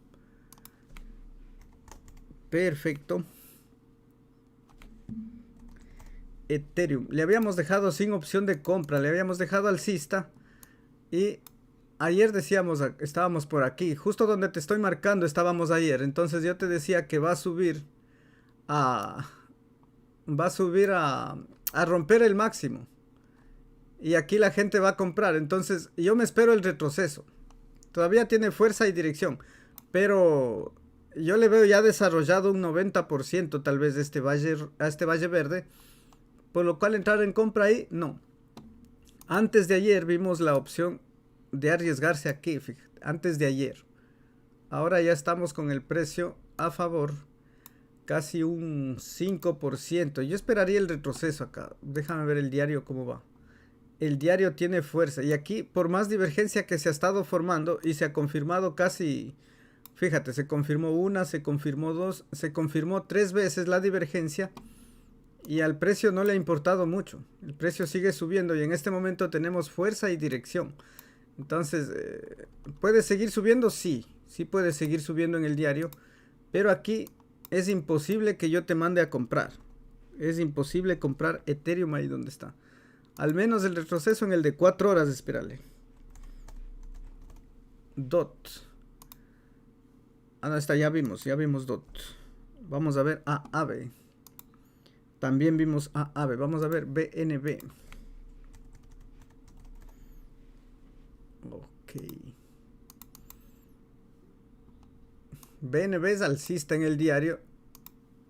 Perfecto. Ethereum. Le habíamos dejado sin opción de compra. Le habíamos dejado alcista. Y ayer decíamos, estábamos por aquí. Justo donde te estoy marcando estábamos ayer. Entonces yo te decía que va a subir a romper el máximo. Y aquí la gente va a comprar. Entonces yo me espero el retroceso. Todavía tiene fuerza y dirección. Pero yo le veo ya desarrollado un 90% tal vez de este valle verde. Por lo cual entrar en compra ahí, no. Antes de ayer vimos la opción de arriesgarse aquí. Fíjate, antes de ayer. Ahora ya estamos con el precio a favor. Casi un 5%. Yo esperaría el retroceso acá. Déjame ver el diario cómo va. El diario tiene fuerza. Y aquí, por más divergencia que se ha estado formando y se ha confirmado casi... Fíjate, se confirmó una, se confirmó dos, se confirmó 3 veces la divergencia. Y al precio no le ha importado mucho. El precio sigue subiendo y en este momento tenemos fuerza y dirección. Entonces, ¿puede seguir subiendo? Sí. Sí puede seguir subiendo en el diario. Pero aquí es imposible que yo te mande a comprar. Es imposible comprar Ethereum ahí donde está. Al menos el retroceso en el de 4 horas, espérale. DOT. Ah, no, está, ya vimos DOT. Vamos a ver a AVE. También vimos a AVE. Vamos a ver BNB. Ok. BNB es alcista en el diario.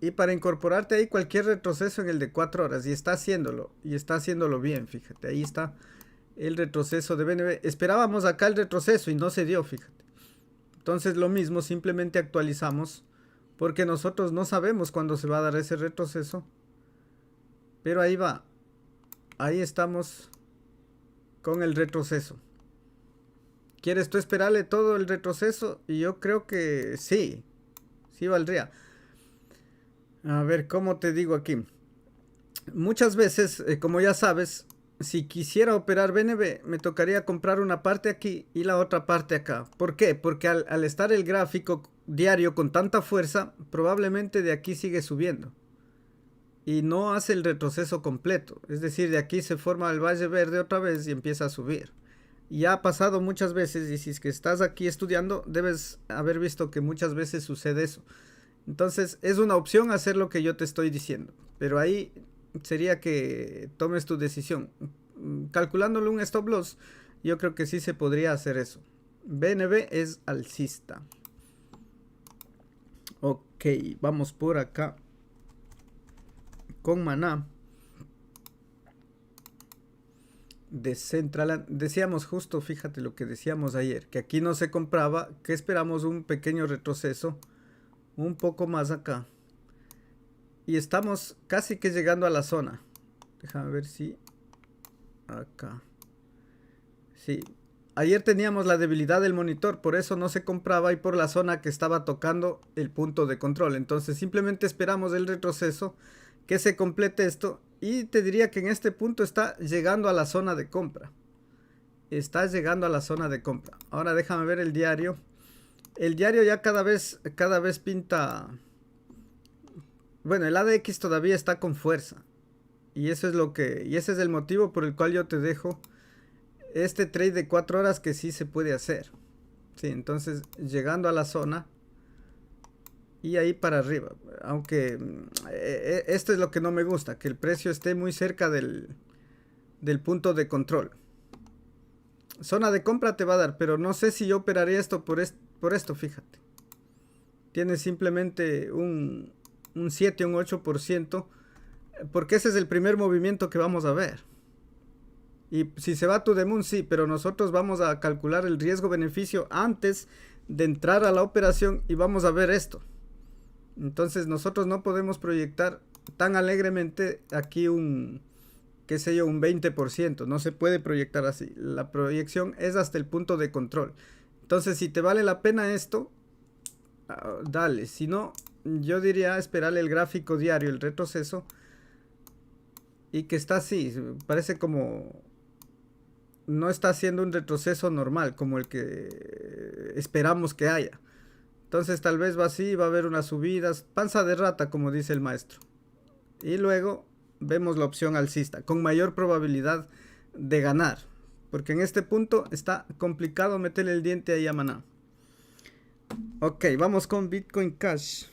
Y para incorporarte ahí cualquier retroceso en el de 4 horas. Y está haciéndolo. Y está haciéndolo bien, fíjate. Ahí está el retroceso de BNB. Esperábamos acá el retroceso y no se dio, fíjate. Entonces lo mismo, simplemente actualizamos. Porque nosotros no sabemos cuándo se va a dar ese retroceso. Pero ahí va. Ahí estamos con el retroceso. ¿Quieres tú esperarle todo el retroceso? Y yo creo que sí. Sí valdría. A ver, ¿cómo te digo aquí? Muchas veces, como ya sabes, si quisiera operar BNB, me tocaría comprar una parte aquí y la otra parte acá. ¿Por qué? Porque al estar el gráfico diario con tanta fuerza, probablemente de aquí sigue subiendo. Y no hace el retroceso completo. Es decir, de aquí se forma el valle verde otra vez y empieza a subir. Y ha pasado muchas veces, y si es que estás aquí estudiando, debes haber visto que muchas veces sucede eso. Entonces es una opción hacer lo que yo te estoy diciendo, pero ahí sería que tomes tu decisión. Calculándole un stop loss, yo creo que sí se podría hacer eso. BNB es alcista. Ok, vamos por acá con Maná. Decentraland. Decíamos justo, fíjate lo que decíamos ayer, que aquí no se compraba, que esperamos un pequeño retroceso. Un poco más acá. Y estamos casi que llegando a la zona. Déjame ver si... Acá. Sí. Ayer teníamos la debilidad del monitor. Por eso no se compraba y por la zona que estaba tocando el punto de control. Entonces simplemente esperamos el retroceso. Que se complete esto. Y te diría que en este punto está llegando a la zona de compra. Está llegando a la zona de compra. Ahora déjame ver el diario. El diario ya cada vez pinta... Bueno, el ADX todavía está con fuerza. Y eso es ese es el motivo por el cual yo te dejo este trade de 4 horas que sí se puede hacer. Sí, entonces llegando a la zona y ahí para arriba. Aunque esto es lo que no me gusta, que el precio esté muy cerca del punto de control. Zona de compra te va a dar, pero no sé si yo operaría esto por esto, fíjate. Tiene simplemente un 7, un 8%, porque ese es el primer movimiento que vamos a ver. Y si se va to the moon, sí, pero nosotros vamos a calcular el riesgo-beneficio antes de entrar a la operación y vamos a ver esto. Entonces nosotros no podemos proyectar tan alegremente aquí un, qué sé yo, un 20%. No se puede proyectar así. La proyección es hasta el punto de control. Entonces, si te vale la pena esto, dale. Si no, yo diría esperarle el gráfico diario, el retroceso. Y que está así. Parece como... no está haciendo un retroceso normal, como el que esperamos que haya. Entonces tal vez va así, va a haber unas subidas, panza de rata, como dice el maestro. Y luego vemos la opción alcista, con mayor probabilidad de ganar. Porque en este punto está complicado meterle el diente ahí a Maná. Ok, vamos con Bitcoin Cash.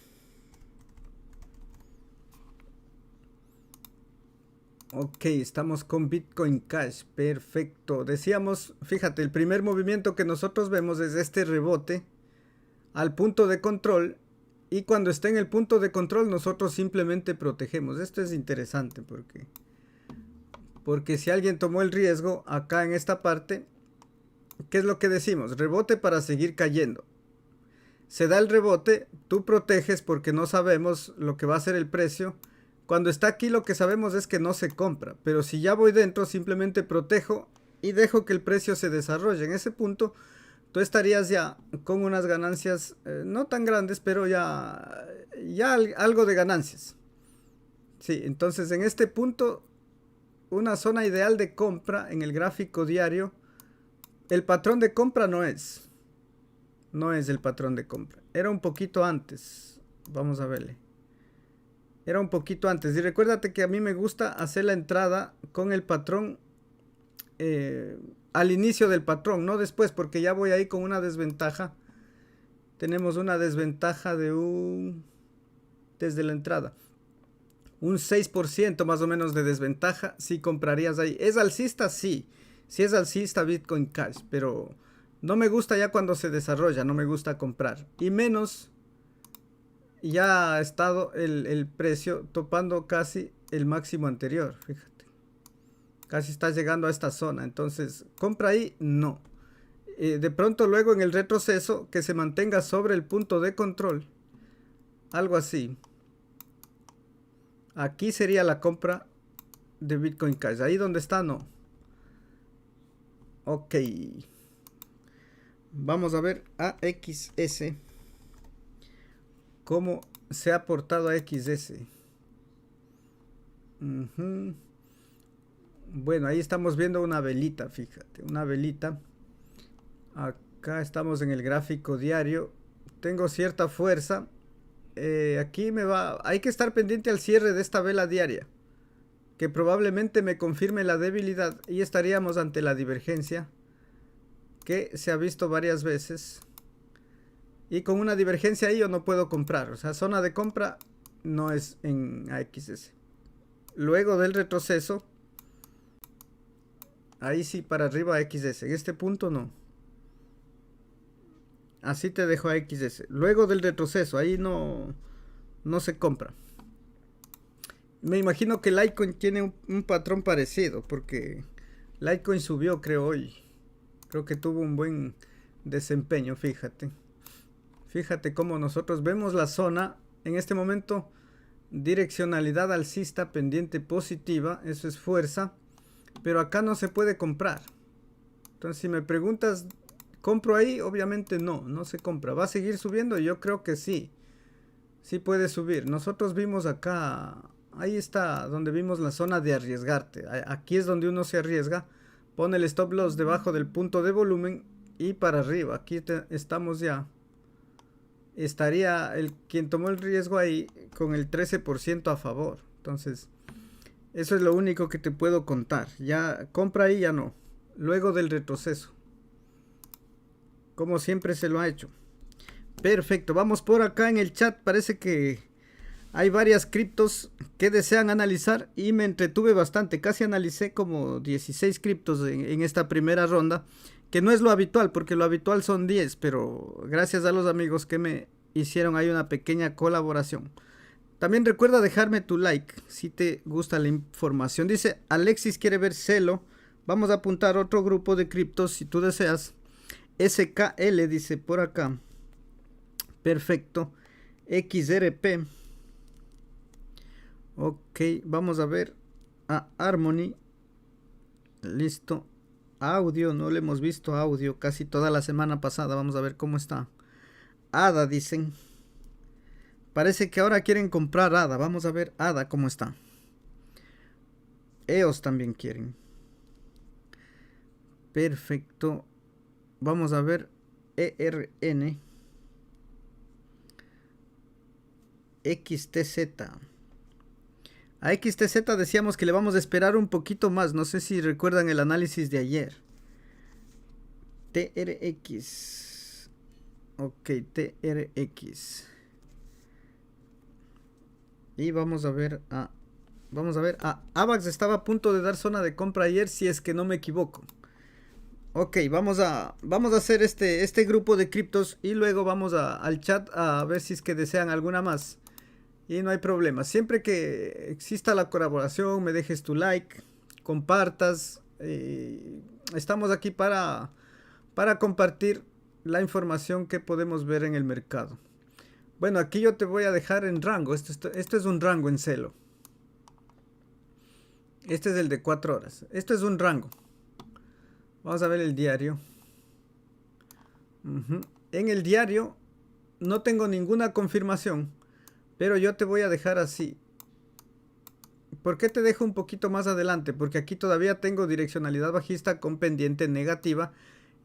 Ok, estamos con Bitcoin Cash, perfecto. Decíamos, fíjate, el primer movimiento que nosotros vemos es este rebote al punto de control, y cuando esté en el punto de control nosotros simplemente protegemos. Esto es interesante porque si alguien tomó el riesgo acá en esta parte, ¿qué es lo que decimos? Rebote para seguir cayendo. Se da el rebote, tú proteges porque no sabemos lo que va a ser el precio. Cuando está aquí lo que sabemos es que no se compra, pero si ya voy dentro simplemente protejo y dejo que el precio se desarrolle. En ese punto tú estarías ya con unas ganancias no tan grandes, pero ya algo de ganancias. Sí, entonces en este punto una zona ideal de compra en el gráfico diario. El patrón de compra no es el patrón de compra. Era un poquito antes. Vamos a verle. Era un poquito antes. Y recuérdate que a mí me gusta hacer la entrada con el patrón al inicio del patrón, no después, porque ya voy ahí con una desventaja. Tenemos una desventaja de desde la entrada. Un 6% más o menos de desventaja si comprarías ahí. ¿Es alcista? Sí. Si es alcista Bitcoin Cash, pero no me gusta ya cuando se desarrolla, no me gusta comprar. Y menos ya ha estado el precio topando casi el máximo anterior, fíjate. Casi está llegando a esta zona, entonces compra ahí, no. De pronto luego en el retroceso que se mantenga sobre el punto de control, algo así. Aquí sería la compra de Bitcoin Cash, ahí donde está no. Ok, vamos a ver a XS, cómo se ha portado a XS. Bueno, ahí estamos viendo una velita, fíjate, una velita. Acá estamos en el gráfico diario. Tengo cierta fuerza. Aquí hay que estar pendiente al cierre de esta vela diaria, que probablemente me confirme la debilidad y estaríamos ante la divergencia que se ha visto varias veces. Y con una divergencia ahí yo no puedo comprar. O sea, zona de compra no es en AXS. Luego del retroceso, ahí sí para arriba a XS. En este punto no. Así te dejo a XS. Luego del retroceso, ahí no se compra. Me imagino que Litecoin tiene un patrón parecido, porque Litecoin subió, creo, hoy. Creo que tuvo un buen desempeño, fíjate. Fíjate cómo nosotros vemos la zona. En este momento, direccionalidad alcista, pendiente positiva. Eso es fuerza. Pero acá no se puede comprar. Entonces, si me preguntas, ¿compro ahí? Obviamente no se compra. ¿Va a seguir subiendo? Yo creo que sí. Sí puede subir. Nosotros vimos acá, ahí está donde vimos la zona de arriesgarte. Aquí es donde uno se arriesga. Pone el stop loss debajo del punto de volumen y para arriba. Aquí estamos ya. Estaría quien tomó el riesgo ahí con el 13% a favor. Entonces, eso es lo único que te puedo contar. Ya compra ahí, ya no. Luego del retroceso, como siempre se lo ha hecho. Perfecto, vamos por acá en el chat. Parece que hay varias criptos que desean analizar y me entretuve bastante. Casi analicé como 16 criptos en esta primera ronda, que no es lo habitual, porque lo habitual son 10, pero gracias a los amigos que me hicieron ahí una pequeña colaboración. También recuerda dejarme tu like si te gusta la información. Dice Alexis quiere ver Celo Vamos a apuntar otro grupo de criptos si tú deseas. SKL dice por acá. Perfecto. XRP. Ok, vamos a ver a Harmony. Listo. Audio, no le hemos visto audio casi toda la semana pasada. Vamos a ver cómo está. ADA dicen. Parece que ahora quieren comprar ADA. Vamos a ver ADA cómo está. EOS también quieren. Perfecto. Vamos a ver ERN. XTZ. A XTZ decíamos que le vamos a esperar un poquito más. No sé si recuerdan el análisis de ayer. TRX. Ok, TRX. Y vamos a ver a... AVAX estaba a punto de dar zona de compra ayer, si es que no me equivoco. Ok, vamos a hacer este grupo de criptos y luego vamos al chat a ver si es que desean alguna más. Y no hay problema. Siempre que exista la colaboración, me dejes tu like, compartas. Estamos aquí para compartir la información que podemos ver en el mercado. Bueno, aquí yo te voy a dejar en rango. Esto es un rango en Celo. Este es el de 4 horas. Esto es un rango. Vamos a ver el diario. En el diario no tengo ninguna confirmación. Pero yo te voy a dejar así. ¿Por qué te dejo un poquito más adelante? Porque aquí todavía tengo direccionalidad bajista con pendiente negativa.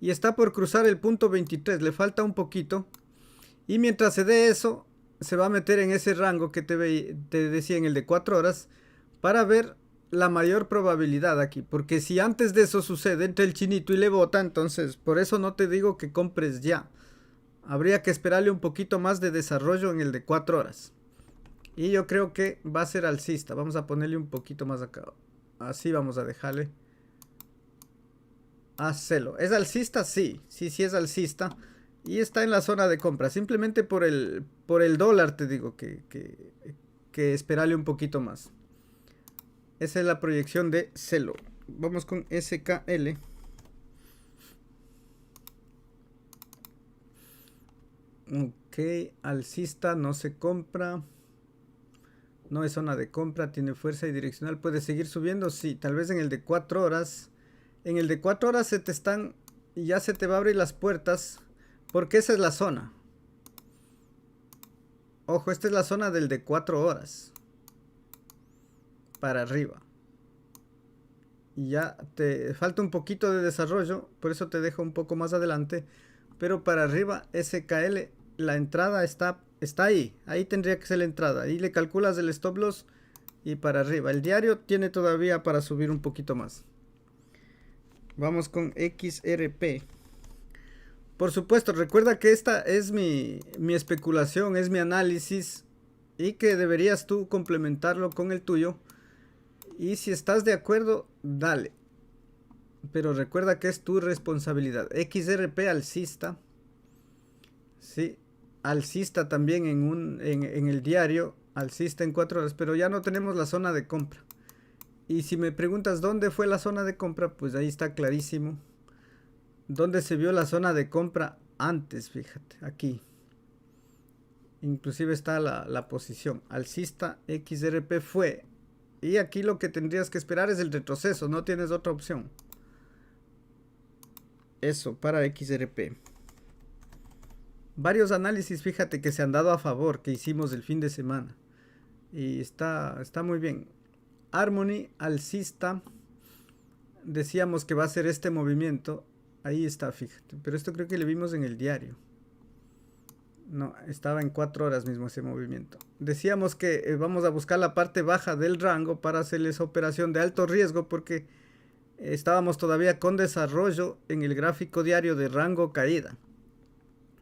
Y está por cruzar el punto 23. Le falta un poquito. Y mientras se dé eso, se va a meter en ese rango que te decía en el de 4 horas. Para ver la mayor probabilidad aquí. Porque si antes de eso sucede, entra el chinito y le bota. Entonces, por eso no te digo que compres ya. Habría que esperarle un poquito más de desarrollo en el de 4 horas. Y yo creo que va a ser alcista. Vamos a ponerle un poquito más acá. Así vamos a dejarle. Hacelo. ¿Es alcista? Sí. Sí es alcista. Y está en la zona de compra. Simplemente por el dólar te digo que esperarle un poquito más. Esa es la proyección de Celo. Vamos con SKL. Ok. Alcista no se compra. No es zona de compra, tiene fuerza y direccional. ¿Puede seguir subiendo? Sí, tal vez en el de 4 horas. En el de 4 horas ya se te va a abrir las puertas. Porque esa es la zona. Ojo, esta es la zona del de 4 horas. Para arriba. Y ya te falta un poquito de desarrollo. Por eso te dejo un poco más adelante. Pero para arriba, SKL, la entrada está ahí. Ahí tendría que ser la entrada. Ahí le calculas el stop loss y para arriba. El diario tiene todavía para subir un poquito más. Vamos con XRP. Por supuesto, recuerda que esta es mi especulación, es mi análisis. Y que deberías tú complementarlo con el tuyo. Y si estás de acuerdo, dale. Pero recuerda que es tu responsabilidad. XRP alcista. Sí. Alcista también en el diario, alcista en 4 horas, pero ya no tenemos la zona de compra. Y si me preguntas dónde fue la zona de compra, pues ahí está clarísimo. ¿Dónde se vio la zona de compra antes? Fíjate, aquí. Inclusive está la posición. Alcista XRP fue. Y aquí lo que tendrías que esperar es el retroceso, no tienes otra opción. Eso, para XRP. Varios análisis, fíjate, que se han dado a favor, que hicimos el fin de semana. Y está muy bien. Harmony, alcista. Decíamos que va a ser este movimiento. Ahí está, fíjate. Pero esto creo que le vimos en el diario. No, estaba en 4 horas mismo ese movimiento. Decíamos que vamos a buscar la parte baja del rango para hacerles operación de alto riesgo porque estábamos todavía con desarrollo en el gráfico diario de rango caída.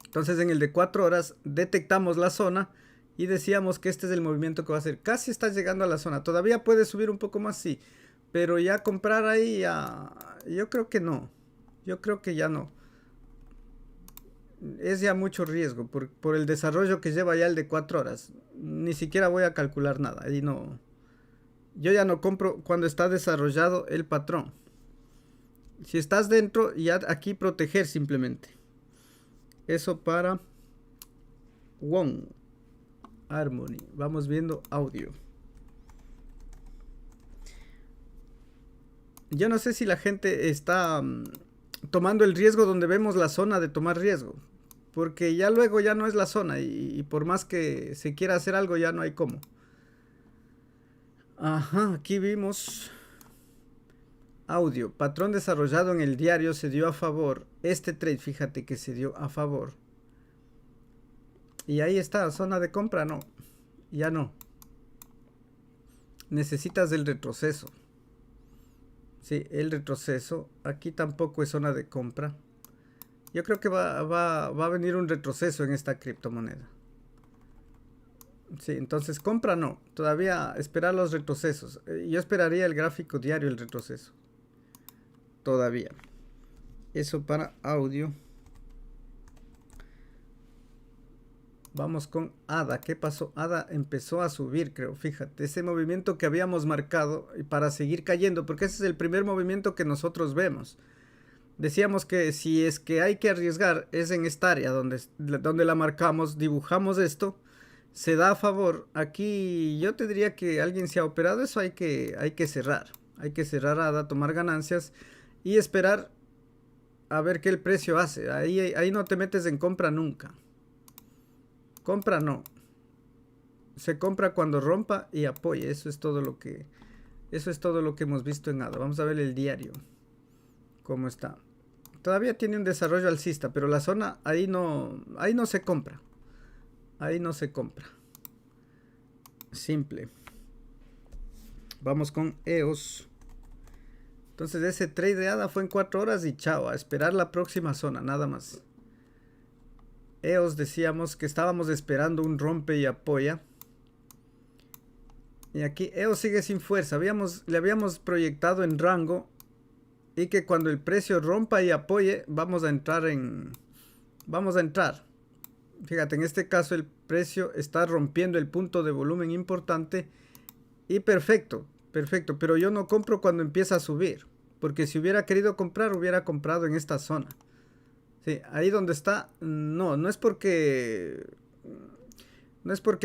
Entonces en el de 4 horas detectamos la zona y decíamos que este es el movimiento que va a hacer. Casi está llegando a la zona. Todavía puede subir un poco más, sí. Pero ya comprar ahí, yo creo que no. Yo creo que ya no. Es ya mucho riesgo por el desarrollo que lleva ya el de 4 horas. Ni siquiera voy a calcular nada. Ahí no. Yo ya no compro cuando está desarrollado el patrón. Si estás dentro, ya aquí proteger simplemente. Eso para One Harmony. Vamos viendo audio. Yo no sé si la gente está tomando el riesgo donde vemos la zona de tomar riesgo. Porque ya luego ya no es la zona. Y por más que se quiera hacer algo, ya no hay cómo. Ajá, aquí vimos audio. Patrón desarrollado en el diario se dio a favor. Este trade, fíjate que se dio a favor. Y ahí está, zona de compra, no. Ya no. Necesitas el retroceso. Sí, el retroceso. Aquí tampoco es zona de compra. Yo creo que va a venir un retroceso en esta criptomoneda. Sí, entonces compra no. Todavía esperar los retrocesos. Yo esperaría el gráfico diario, el retroceso. Todavía. Eso para audio. Vamos con ADA. ¿Qué pasó? ADA empezó a subir, creo. Fíjate, ese movimiento que habíamos marcado para seguir cayendo, porque ese es el primer movimiento que nosotros vemos. Decíamos que si es que hay que arriesgar, es en esta área donde la marcamos, dibujamos esto, se da a favor. Aquí yo te diría que alguien se ha operado, eso hay que cerrar. Hay que cerrar ADA, tomar ganancias y esperar a ver qué el precio hace. Ahí no te metes en compra nunca. Compra no. Se compra cuando rompa y apoye. Eso es todo lo que hemos visto en ADA. Vamos a ver el diario. ¿Cómo está? Todavía tiene un desarrollo alcista, pero la zona ahí no se compra. Ahí no se compra. Simple. Vamos con EOS. Entonces ese trade de ADA fue en 4 horas y chao, a esperar la próxima zona, nada más. EOS decíamos que estábamos esperando un rompe y apoya. Y aquí EOS sigue sin fuerza. Le habíamos proyectado en rango. Y que cuando el precio rompa y apoye, vamos a entrar. Fíjate, en este caso el precio está rompiendo el punto de volumen importante. Y perfecto. Pero yo no compro cuando empieza a subir. Porque si hubiera querido comprar, hubiera comprado en esta zona. Sí, ahí donde está, no es porque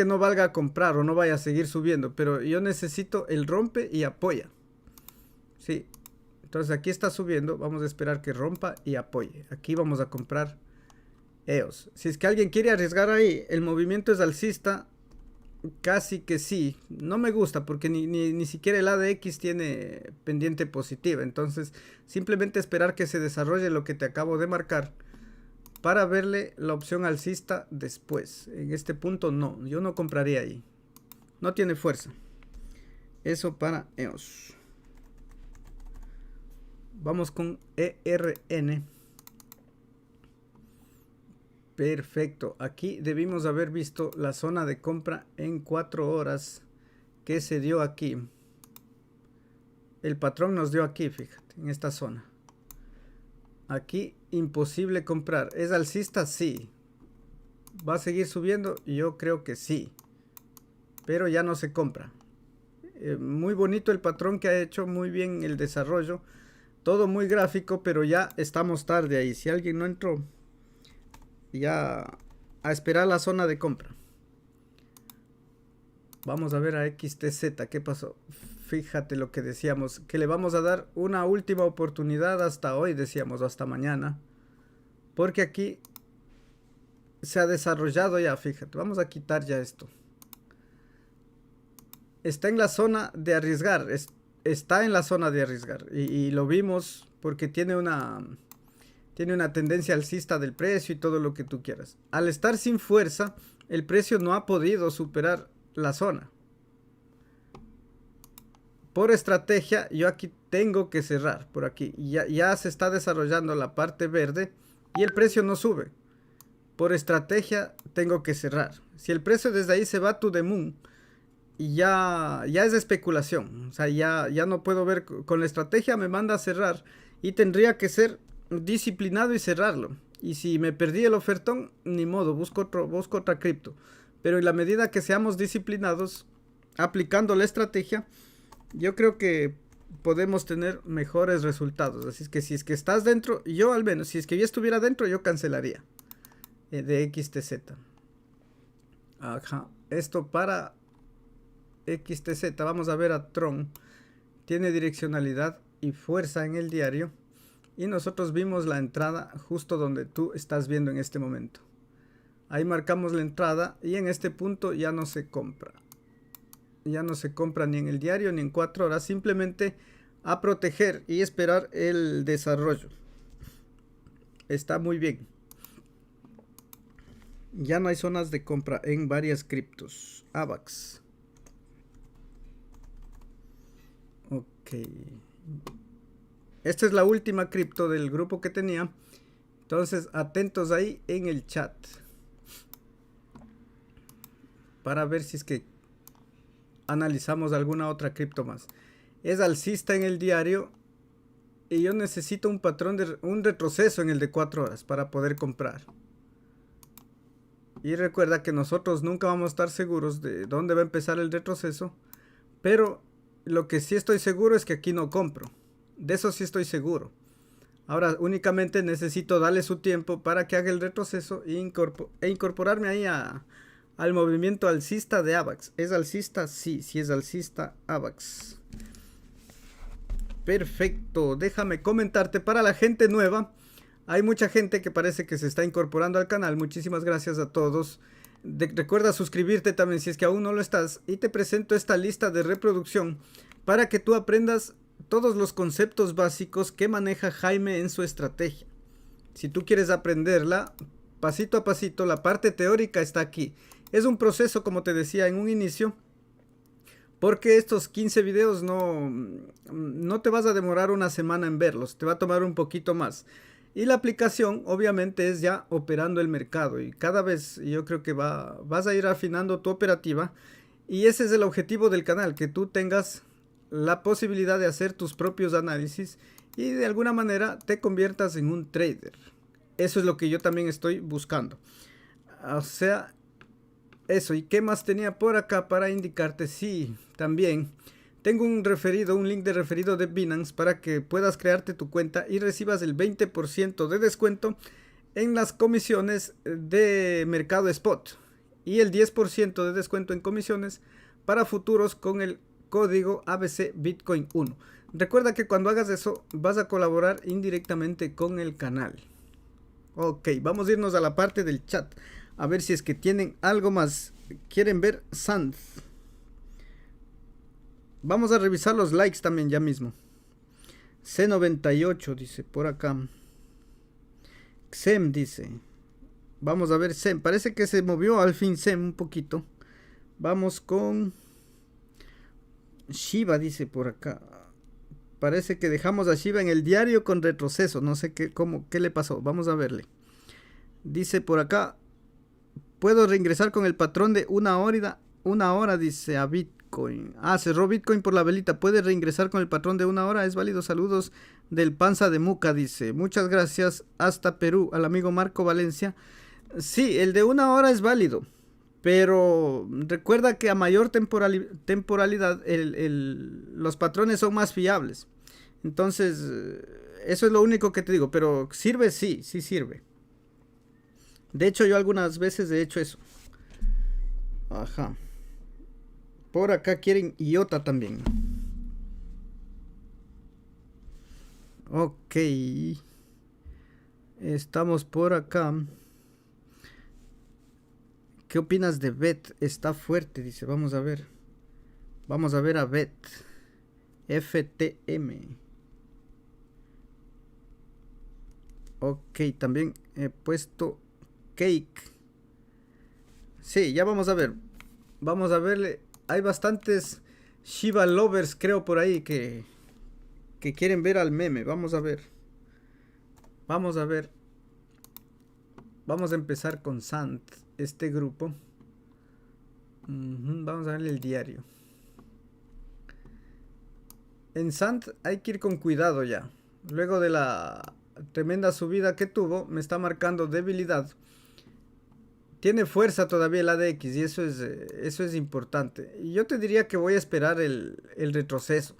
no valga a comprar o no vaya a seguir subiendo, pero yo necesito el rompe y apoya. Sí, entonces aquí está subiendo, vamos a esperar que rompa y apoye. Aquí vamos a comprar EOS. Si es que alguien quiere arriesgar ahí, el movimiento es alcista, casi que sí. No me gusta porque ni siquiera el ADX tiene pendiente positiva, entonces simplemente esperar que se desarrolle lo que te acabo de marcar. Para verle la opción alcista después. En este punto no. Yo no compraría ahí. No tiene fuerza. Eso para EOS. Vamos con ERN. Perfecto. Aquí debimos haber visto la zona de compra en 4 horas. Que se dio aquí. El patrón nos dio aquí, fíjate. En esta zona. Aquí imposible comprar. ¿Es alcista? Sí. ¿Va a seguir subiendo? Yo creo que sí. Pero ya no se compra. Muy bonito el patrón que ha hecho. Muy bien el desarrollo. Todo muy gráfico, pero ya estamos tarde ahí. Si alguien no entró, ya a esperar la zona de compra. Vamos a ver a XTZ. ¿Qué pasó? Fíjate lo que decíamos, que le vamos a dar una última oportunidad hasta hoy, decíamos, o hasta mañana. Porque aquí se ha desarrollado ya, fíjate. Vamos a quitar ya esto. Está en la zona de arriesgar. Está en la zona de arriesgar. Y lo vimos porque tiene una tendencia alcista del precio y todo lo que tú quieras. Al estar sin fuerza, el precio no ha podido superar la zona. Por estrategia, yo aquí tengo que cerrar por aquí. Ya se está desarrollando la parte verde y el precio no sube. Por estrategia, tengo que cerrar. Si el precio desde ahí se va to the moon, ya es especulación. O sea, ya no puedo ver. Con la estrategia me manda a cerrar y tendría que ser disciplinado y cerrarlo. Y si me perdí el ofertón, ni modo, busco otra cripto. Pero en la medida que seamos disciplinados, aplicando la estrategia, yo creo que podemos tener mejores resultados. Así es que si es que estás dentro, yo al menos, si es que yo estuviera dentro, yo cancelaría de XTZ. Ajá, esto para XTZ. Vamos a ver a Tron. Tiene direccionalidad y fuerza en el diario. Y nosotros vimos la entrada justo donde tú estás viendo en este momento. Ahí marcamos la entrada y en este punto ya no se compra. Ya no se compra ni en el diario ni en 4 horas. Simplemente a proteger y esperar el desarrollo. Está muy bien. Ya no hay zonas de compra en varias criptos. AVAX. Ok. Esta es la última cripto del grupo que tenía. Entonces atentos ahí en el chat. Para ver si es que analizamos alguna otra cripto más. Es alcista en el diario. Y yo necesito un patrón de un retroceso en el de 4 horas para poder comprar. Y recuerda que nosotros nunca vamos a estar seguros de dónde va a empezar el retroceso. Pero lo que sí estoy seguro es que aquí no compro. De eso sí estoy seguro. Ahora únicamente necesito darle su tiempo para que haga el retroceso e incorporarme ahí al movimiento alcista de AVAX. ¿Es alcista? Sí, sí es alcista AVAX. Perfecto. Déjame comentarte para la gente nueva. Hay mucha gente que parece que se está incorporando al canal. Muchísimas gracias a todos. Recuerda suscribirte también si es que aún no lo estás. Y te presento esta lista de reproducción para que tú aprendas todos los conceptos básicos que maneja Jaime en su estrategia. Si tú quieres aprenderla pasito a pasito, la parte teórica está aquí. Es un proceso, como te decía en un inicio, porque estos 15 videos no te vas a demorar una semana en verlos, te va a tomar un poquito más. Y la aplicación obviamente es ya operando el mercado y cada vez yo creo que vas a ir afinando tu operativa y ese es el objetivo del canal, que tú tengas la posibilidad de hacer tus propios análisis y de alguna manera te conviertas en un trader. Eso es lo que yo también estoy buscando. O sea, eso. ¿Y qué más tenía por acá para indicarte? Sí, también tengo un link de referido de Binance para que puedas crearte tu cuenta y recibas el 20% de descuento en las comisiones de mercado spot y el 10% de descuento en comisiones para futuros con el código ABC Bitcoin 1. Recuerda que cuando hagas eso vas a colaborar indirectamente con el canal. Ok, vamos a irnos a la parte del chat a ver si es que tienen algo más. ¿Quieren ver Sand? Vamos a revisar los likes también ya mismo. C98 dice por acá. Xem dice. Vamos a ver Sem. Parece que se movió al fin Sem un poquito. Vamos con Shiba dice por acá. Parece que dejamos a Shiba en el diario con retroceso. No sé qué le pasó. Vamos a verle. Dice por acá. Puedo reingresar con el patrón de una hora dice a Bitcoin. Cerró Bitcoin por la velita. Puede reingresar con el patrón de una hora. Es válido. Saludos del Panza de Muca dice. Muchas gracias hasta Perú. Al amigo Marco Valencia. Sí, el de una hora es válido. Pero recuerda que a mayor temporalidad los patrones son más fiables. Entonces, eso es lo único que te digo. Pero sirve, sí sirve. De hecho, yo algunas veces he hecho eso. Ajá. Por acá quieren IOTA también. Ok. Estamos por acá. ¿Qué opinas de BET? Está fuerte, dice. Vamos a ver. Vamos a ver a BET. FTM. Ok, también he puesto Cake. Sí, ya vamos a ver. Vamos a verle. Hay bastantes Shiba lovers, creo, por ahí que quieren ver al meme. Vamos a ver. Vamos a ver. Vamos a empezar con Sant, este grupo. Vamos a verle el diario. En Sant hay que ir con cuidado ya. Luego de la tremenda subida que tuvo, me está marcando debilidad. Tiene fuerza todavía el ADX y eso es importante. Y yo te diría que voy a esperar el retroceso.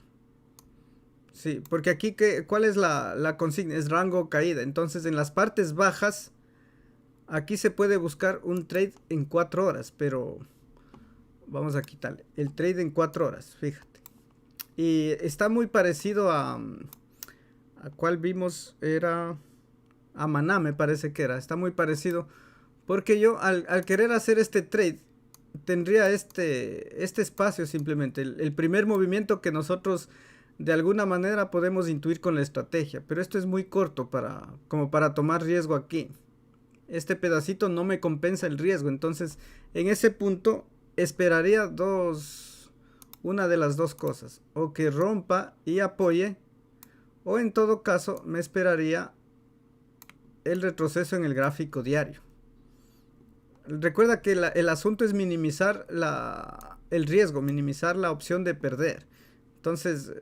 Sí, porque aquí, ¿cuál es la consigna? Es rango caída. Entonces, en las partes bajas, aquí se puede buscar un trade en 4 horas, pero vamos a quitarle el trade en 4 horas, fíjate. Y está muy parecido a cuál vimos, era a Maná, me parece que era. Está muy parecido, porque yo al querer hacer este trade, tendría este espacio simplemente. El primer movimiento que nosotros de alguna manera podemos intuir con la estrategia, pero esto es muy corto como para tomar riesgo aquí. Este pedacito no me compensa el riesgo, entonces en ese punto esperaría una de las dos cosas, o que rompa y apoye, o en todo caso me esperaría el retroceso en el gráfico diario. Recuerda que el asunto es minimizar el riesgo, minimizar la opción de perder. Entonces,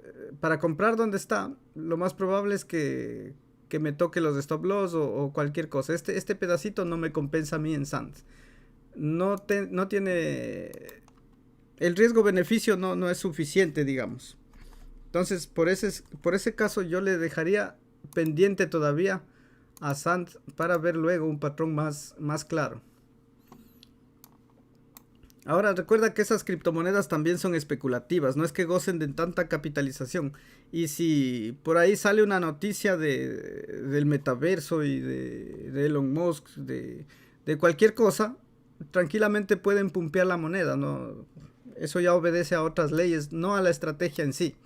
para comprar donde está, lo más probable es que me toque los stop loss o cualquier cosa. Este pedacito no me compensa a mí en Sands. No tiene... El riesgo-beneficio no es suficiente, digamos. Entonces, por ese caso, yo le dejaría pendiente todavía a Sands para ver luego un patrón más claro. Ahora recuerda que esas criptomonedas también son especulativas, no es que gocen de tanta capitalización. Y si por ahí sale una noticia del metaverso y de Elon Musk, de cualquier cosa, tranquilamente pueden pumpear la moneda, ¿no? Eso ya obedece a otras leyes, no a la estrategia en sí.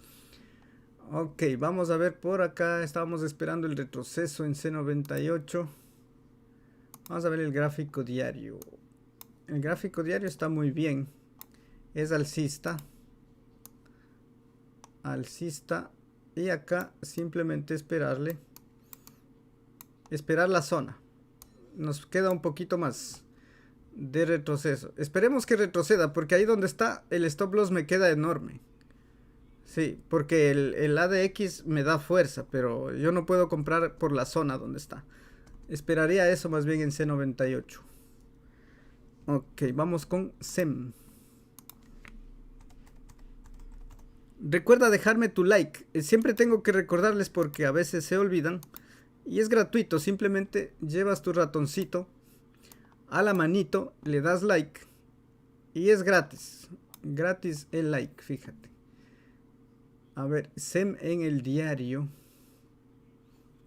Ok, vamos a ver por acá, estábamos esperando el retroceso en C98. Vamos a ver el gráfico diario. El gráfico diario está muy bien. Es alcista. Alcista. Y acá simplemente esperar la zona. Nos queda un poquito más de retroceso. Esperemos que retroceda, porque ahí donde está el stop loss me queda enorme. Sí, porque el ADX me da fuerza, pero yo no puedo comprar por la zona donde está. Esperaría eso más bien en C98. Ok, vamos con SEM. Recuerda dejarme tu like. Siempre tengo que recordarles porque a veces se olvidan. Y es gratuito, simplemente llevas tu ratoncito a la manito, le das like. Y es gratis. Gratis el like, fíjate. A ver, SEM en el diario.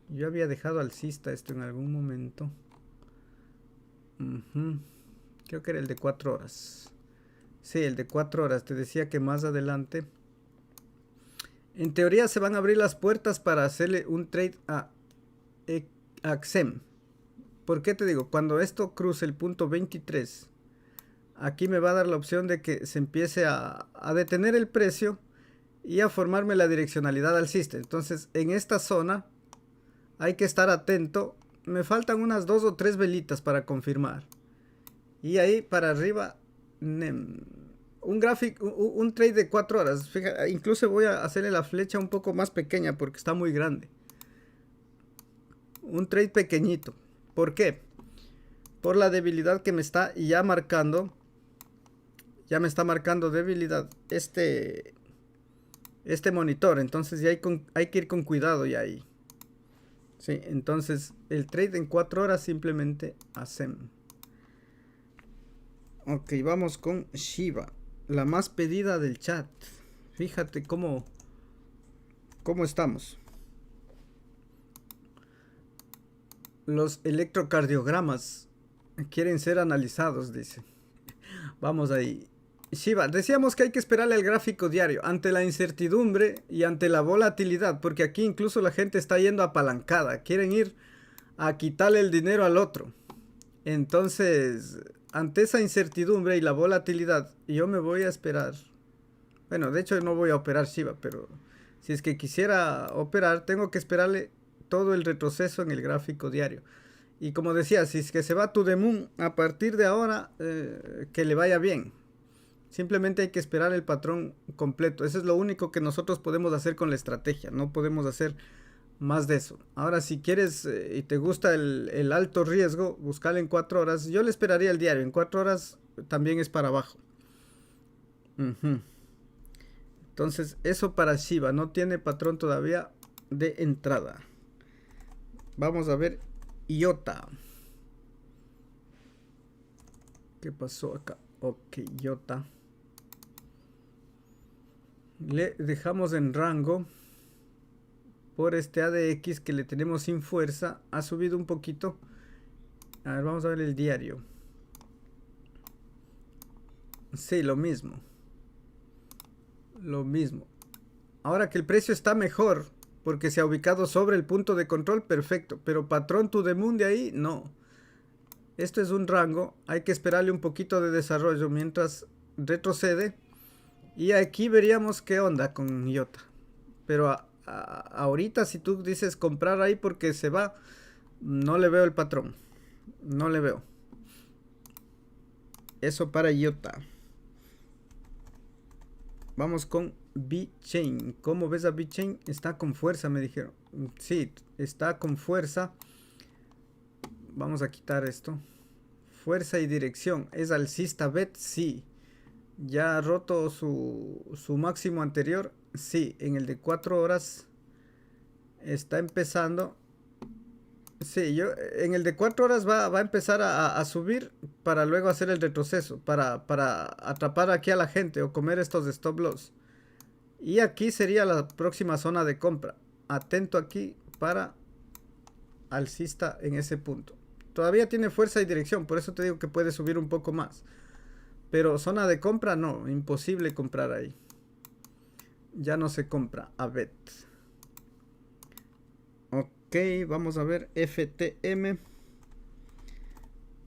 Yo había dejado alcista esto en algún momento. Creo que era el de 4 horas. Sí, el de 4 horas. Te decía que más adelante, en teoría, se van a abrir las puertas para hacerle un trade a XEM. ¿Por qué te digo? Cuando esto cruce el punto 23, aquí me va a dar la opción de que se empiece a detener el precio y a formarme la direccionalidad alcista. Entonces, en esta zona hay que estar atento. Me faltan unas 2 o 3 velitas para confirmar. Y ahí para arriba, un gráfico, un trade de 4 horas. Fíjate, incluso voy a hacerle la flecha un poco más pequeña porque está muy grande. Un trade pequeñito. ¿Por qué? Por la debilidad que me está ya marcando. Ya me está marcando debilidad este monitor. Entonces ya hay que ir con cuidado ya ahí. Sí, entonces el trade en 4 horas simplemente hacemos. Ok, vamos con Shiba, la más pedida del chat. Fíjate cómo estamos. Los electrocardiogramas quieren ser analizados, dice. Vamos ahí. Shiba, decíamos que hay que esperarle al gráfico diario ante la incertidumbre y ante la volatilidad, porque aquí incluso la gente está yendo apalancada, quieren ir a quitarle el dinero al otro. Entonces, ante esa incertidumbre y la volatilidad, yo me voy a esperar. Bueno, de hecho no voy a operar Shiba, pero si es que quisiera operar, tengo que esperarle todo el retroceso en el gráfico diario. Y como decía, si es que se va to the moon, a partir de ahora, que le vaya bien. Simplemente hay que esperar el patrón completo. Eso es lo único que nosotros podemos hacer con la estrategia. No podemos hacer más de eso. Ahora, si quieres y te gusta el alto riesgo, buscarlo en 4 horas. Yo le esperaría el diario. En 4 horas también es para abajo. Entonces eso para Shiba, no tiene patrón todavía de entrada. Vamos a ver IOTA. ¿Qué pasó acá? Ok, IOTA. Le dejamos en rango por este ADX que le tenemos sin fuerza. Ha subido un poquito. A ver, vamos a ver el diario. Sí, lo mismo. Lo mismo. Ahora que el precio está mejor porque se ha ubicado sobre el punto de control, perfecto. Pero patrón to the moon de ahí, no. Esto es un rango. Hay que esperarle un poquito de desarrollo mientras retrocede. Y aquí veríamos qué onda con IOTA. Pero ahorita si tú dices comprar ahí porque se va, no le veo el patrón. No le veo. Eso para IOTA. Vamos con VeChain. ¿Cómo ves a VeChain? Está con fuerza, me dijeron. Sí, está con fuerza. Vamos a quitar esto. Fuerza y dirección. ¿Es alcista BET? Sí. ¿Ya ha roto su máximo anterior? Sí, en el de 4 horas está empezando. Sí, en el de 4 horas va a empezar a subir para luego hacer el retroceso, para atrapar aquí a la gente o comer estos stop loss. Y aquí sería la próxima zona de compra. Atento aquí para alcista en ese punto. Todavía tiene fuerza y dirección, por eso te digo que puede subir un poco más. Pero zona de compra no, imposible comprar ahí. Ya no se compra a BET. Ok, vamos a ver FTM.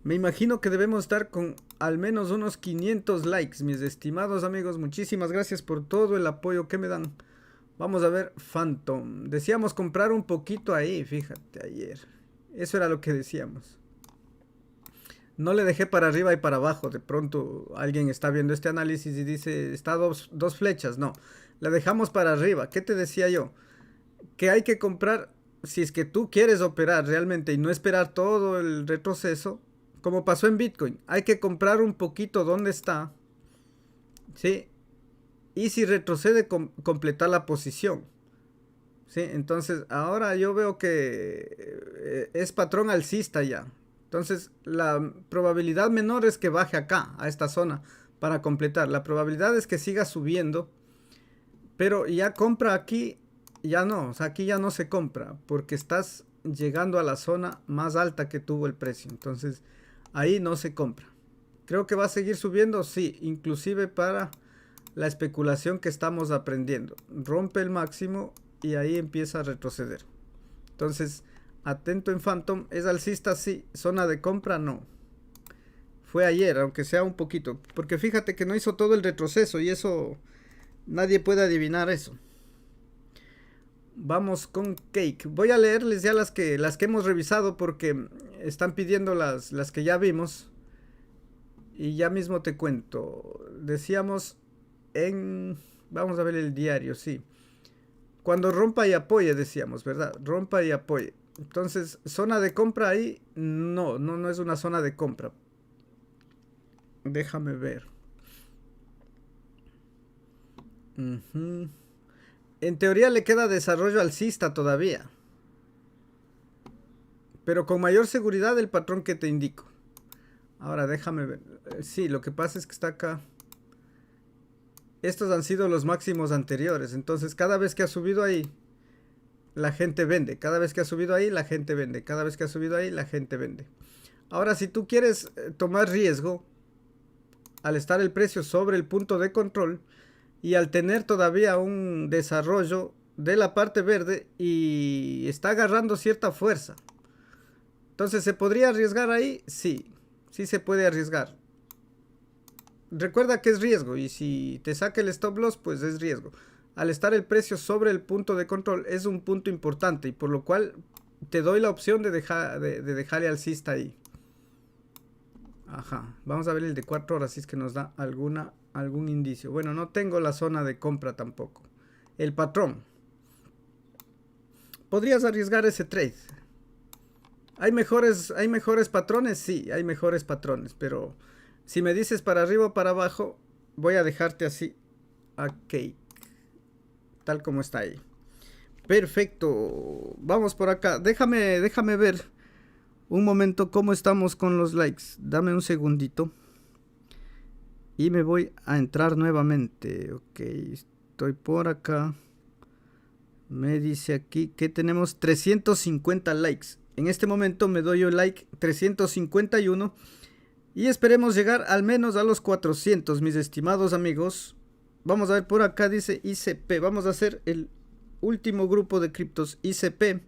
Me imagino que debemos estar con al menos unos 500 likes, mis estimados amigos. Muchísimas gracias por todo el apoyo que me dan. Vamos a ver Phantom. Decíamos comprar un poquito ahí, fíjate, ayer. Eso era lo que decíamos. No le dejé para arriba y para abajo. De pronto alguien está viendo este análisis y dice, está dos flechas. No, la dejamos para arriba. ¿Qué te decía yo? Que hay que comprar, si es que tú quieres operar realmente y no esperar todo el retroceso, como pasó en Bitcoin. Hay que comprar un poquito donde está, ¿sí? Y si retrocede, completar la posición, ¿sí? Entonces, ahora yo veo que es patrón alcista ya. Entonces, la probabilidad menor es que baje acá, a esta zona, para completar. La probabilidad es que siga subiendo, pero ya compra aquí, ya no. O sea, aquí ya no se compra, porque estás llegando a la zona más alta que tuvo el precio. Entonces, ahí no se compra. Creo que va a seguir subiendo, sí, inclusive para la especulación que estamos aprendiendo. Rompe el máximo y ahí empieza a retroceder. Entonces, atento en Phantom. ¿Es alcista? Sí. ¿Zona de compra? No. Fue ayer, aunque sea un poquito. Porque fíjate que no hizo todo el retroceso y eso nadie puede adivinar eso. Vamos con Cake. Voy a leerles ya las que hemos revisado porque están pidiendo las que ya vimos. Y ya mismo te cuento. Decíamos en... Vamos a ver el diario, sí. Cuando rompa y apoye, decíamos, ¿verdad? Rompa y apoye. Entonces, zona de compra ahí, no es una zona de compra. Déjame ver. En teoría le queda desarrollo alcista todavía. Pero con mayor seguridad el patrón que te indico. Ahora déjame ver. Sí, lo que pasa es que está acá. Estos han sido los máximos anteriores. Entonces, cada vez que ha subido ahí, la gente vende. Cada vez que ha subido ahí, la gente vende. Cada vez que ha subido ahí, la gente vende. Ahora, si tú quieres tomar riesgo, al estar el precio sobre el punto de control y al tener todavía un desarrollo de la parte verde y está agarrando cierta fuerza, entonces, ¿se podría arriesgar ahí? Sí, sí se puede arriesgar. Recuerda que es riesgo y si te saca el stop loss, pues es riesgo. Al estar el precio sobre el punto de control es un punto importante y por lo cual te doy la opción de dejarle alcista ahí. Ajá, vamos a ver el de 4 horas si es que nos da algún indicio. Bueno, no tengo la zona de compra tampoco. El patrón. ¿Podrías arriesgar ese trade? ¿Hay mejores patrones? Sí, hay mejores patrones, pero si me dices para arriba o para abajo, voy a dejarte así a Cake. tal como está ahí. Perfecto. Vamos por acá. Déjame ver un momento cómo estamos con los likes. Dame un segundito. Y me voy a entrar nuevamente. Ok, estoy por acá. Me dice aquí que tenemos 350 likes. En este momento me doy un like 351. Y esperemos llegar al menos a los 400, mis estimados amigos. Vamos a ver por acá, dice ICP. Vamos a hacer el último grupo de criptos ICP.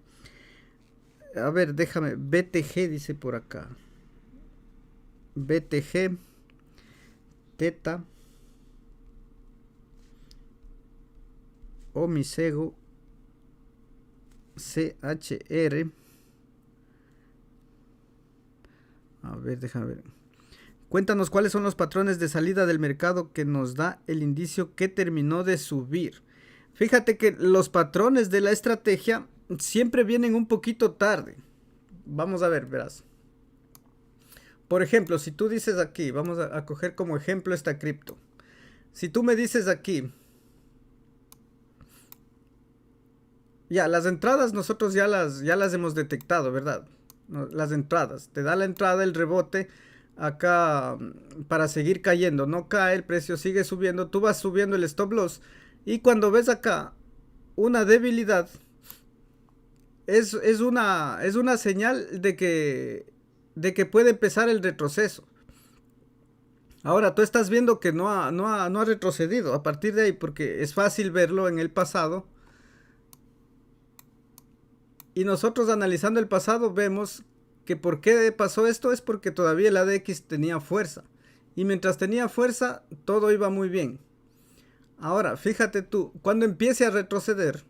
A ver, déjame. BTG dice por acá. BTG. Teta. Omisego. CHR. A ver, déjame ver. Cuéntanos cuáles son los patrones de salida del mercado que nos da el indicio que terminó de subir. Fíjate que los patrones de la estrategia siempre vienen un poquito tarde. Vamos a ver, verás. Por ejemplo, si tú dices aquí, vamos a coger como ejemplo esta cripto. Si tú me dices aquí, ya las entradas nosotros ya las hemos detectado, ¿verdad? Las entradas, te da la entrada, el rebote acá para seguir cayendo, no cae, el precio sigue subiendo, tú vas subiendo el stop loss y cuando ves acá una debilidad es una señal de que puede empezar el retroceso. Ahora tú estás viendo que no ha retrocedido a partir de ahí porque es fácil verlo en el pasado. Y nosotros analizando el pasado vemos que por qué pasó esto es porque todavía el ADX tenía fuerza. Y mientras tenía fuerza, todo iba muy bien. Ahora, fíjate tú, cuando empieza a retroceder,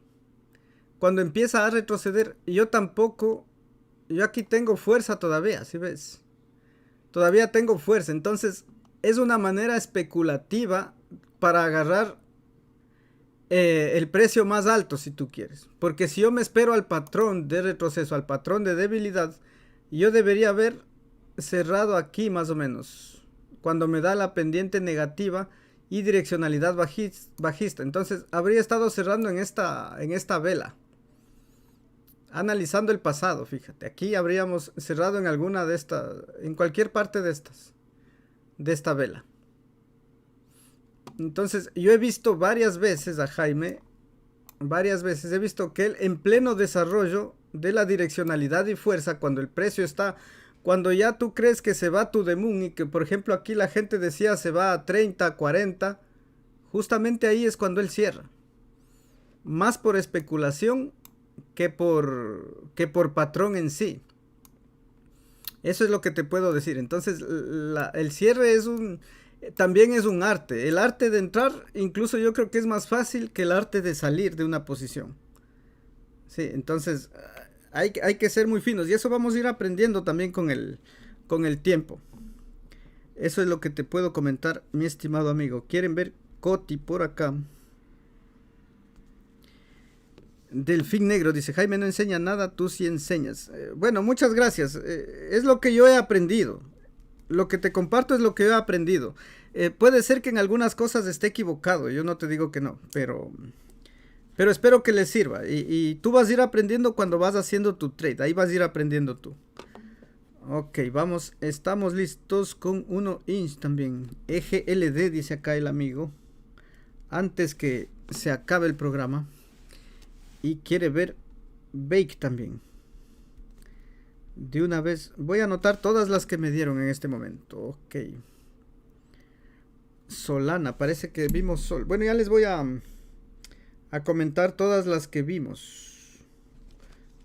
yo aquí tengo fuerza todavía, ¿sí ves? Todavía tengo fuerza, entonces es una manera especulativa para agarrar el precio más alto si tú quieres, porque si yo me espero al patrón de retroceso, al patrón de debilidad, yo debería haber cerrado aquí más o menos cuando me da la pendiente negativa y direccionalidad bajista. Entonces habría estado cerrando en esta vela, analizando el pasado. Fíjate, aquí habríamos cerrado en alguna de estas, en cualquier parte de esta vela. Entonces yo he visto varias veces a Jaime, he visto que él en pleno desarrollo de la direccionalidad y fuerza, cuando el precio está, cuando ya tú crees que se va tu The Moon y que por ejemplo aquí la gente decía se va a 30, 40, justamente ahí es cuando él cierra. Más por especulación que por patrón en sí. Eso es lo que te puedo decir. Entonces el cierre también es un arte. El arte de entrar, incluso yo creo que es más fácil que el arte de salir de una posición. Sí, entonces hay que ser muy finos. Y eso vamos a ir aprendiendo también con el tiempo. Eso es lo que te puedo comentar, mi estimado amigo. ¿Quieren ver Coti por acá? Delfín Negro dice, Jaime no enseña nada, tú sí enseñas. Bueno, muchas gracias. Es lo que yo he aprendido. Lo que te comparto es lo que yo he aprendido. Puede ser que en algunas cosas esté equivocado, yo no te digo que no, pero espero que les sirva. Y tú vas a ir aprendiendo cuando vas haciendo tu trade, ahí vas a ir aprendiendo tú. Ok, vamos, estamos listos con 1 inch también. Eje LD dice acá el amigo, antes que se acabe el programa. Y quiere ver Bake también. De una vez voy a anotar todas las que me dieron en este momento. Ok. Solana, parece que vimos Sol. Bueno, ya les voy a comentar todas las que vimos.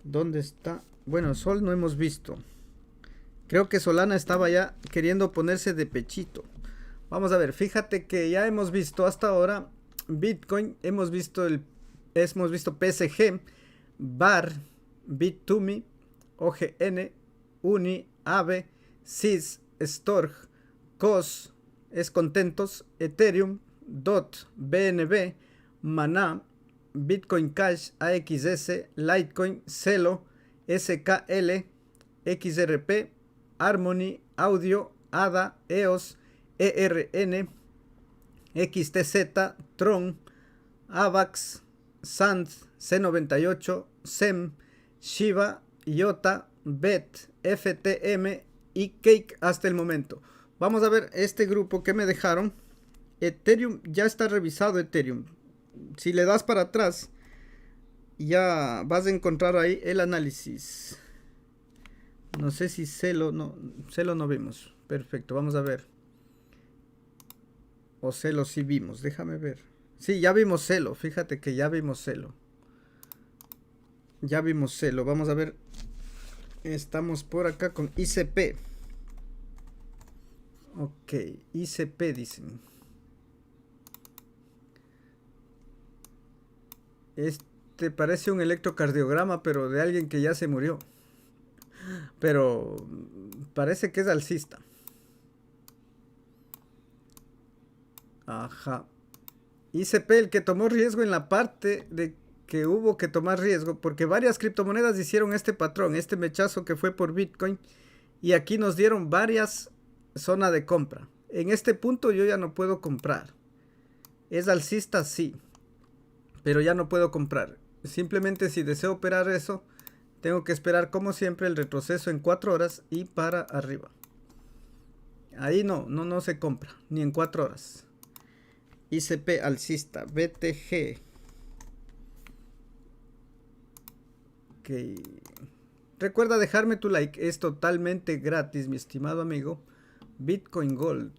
¿Dónde está? Bueno, Sol no hemos visto. Creo que Solana estaba ya queriendo ponerse de pechito. Vamos a ver, fíjate que ya hemos visto hasta ahora Bitcoin, hemos visto PSG, BAR, Bit2Me, OGN, Uni, AVE, SIS, Storj, COS, Escontentos, Ethereum, DOT, BNB, Maná, Bitcoin Cash, AXS, Litecoin, Celo, SKL, XRP, Harmony, Audio, ADA, EOS, ERN, XTZ, Tron, AVAX, Sand, C98, SEM, Shiba, IOTA, BET, FTM y Cake hasta el momento. Vamos a ver este grupo que me dejaron. Ethereum, ya está revisado Ethereum. Si le das para atrás, ya vas a encontrar ahí el análisis. No sé si Celo no vimos. Perfecto, vamos a ver. O Celo sí vimos, déjame ver. Sí, ya vimos Celo, fíjate que ya vimos Celo. Ya vimos Celo, vamos a ver. Estamos por acá con ICP. Ok, ICP dicen. Este parece un electrocardiograma, pero de alguien que ya se murió. Pero parece que es alcista. Ajá. ICP, el que tomó riesgo en la parte de que hubo que tomar riesgo, porque varias criptomonedas hicieron este patrón, este mechazo que fue por Bitcoin, y aquí nos dieron varias zonas de compra. En este punto yo ya no puedo comprar. Es alcista, sí, pero ya no puedo comprar. Simplemente si deseo operar eso, tengo que esperar como siempre el retroceso en 4 horas y para arriba. Ahí no se compra, ni en 4 horas. ICP alcista, BTG. Ok. Recuerda dejarme tu like, es totalmente gratis, mi estimado amigo. Bitcoin Gold.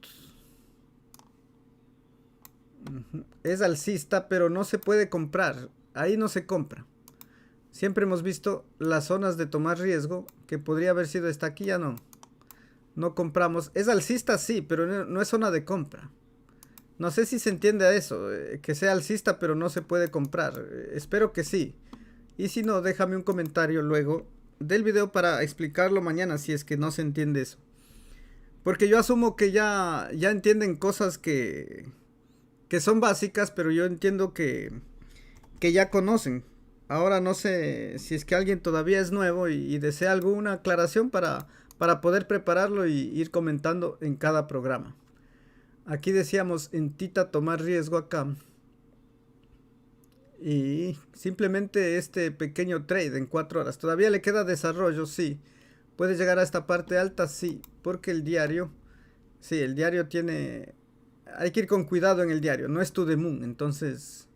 Es alcista, pero no se puede comprar. Ahí no se compra. Siempre hemos visto las zonas de tomar riesgo, que podría haber sido esta, aquí ya no. No compramos. Es alcista, sí, pero no es zona de compra. No sé si se entiende a eso, que sea alcista, pero no se puede comprar. Espero que sí. Y si no, déjame un comentario luego del video para explicarlo mañana, si es que no se entiende eso. Porque yo asumo que ya entienden cosas que son básicas, pero yo entiendo que ya conocen. Ahora no sé si es que alguien todavía es nuevo y desea alguna aclaración para poder prepararlo y ir comentando en cada programa. Aquí decíamos en Tita tomar riesgo acá. Y simplemente este pequeño trade en 4 horas. Todavía le queda desarrollo, sí. Puede llegar a esta parte alta, sí. Porque el diario, sí, el diario tiene... Hay que ir con cuidado en el diario. No es to the moon. Entonces,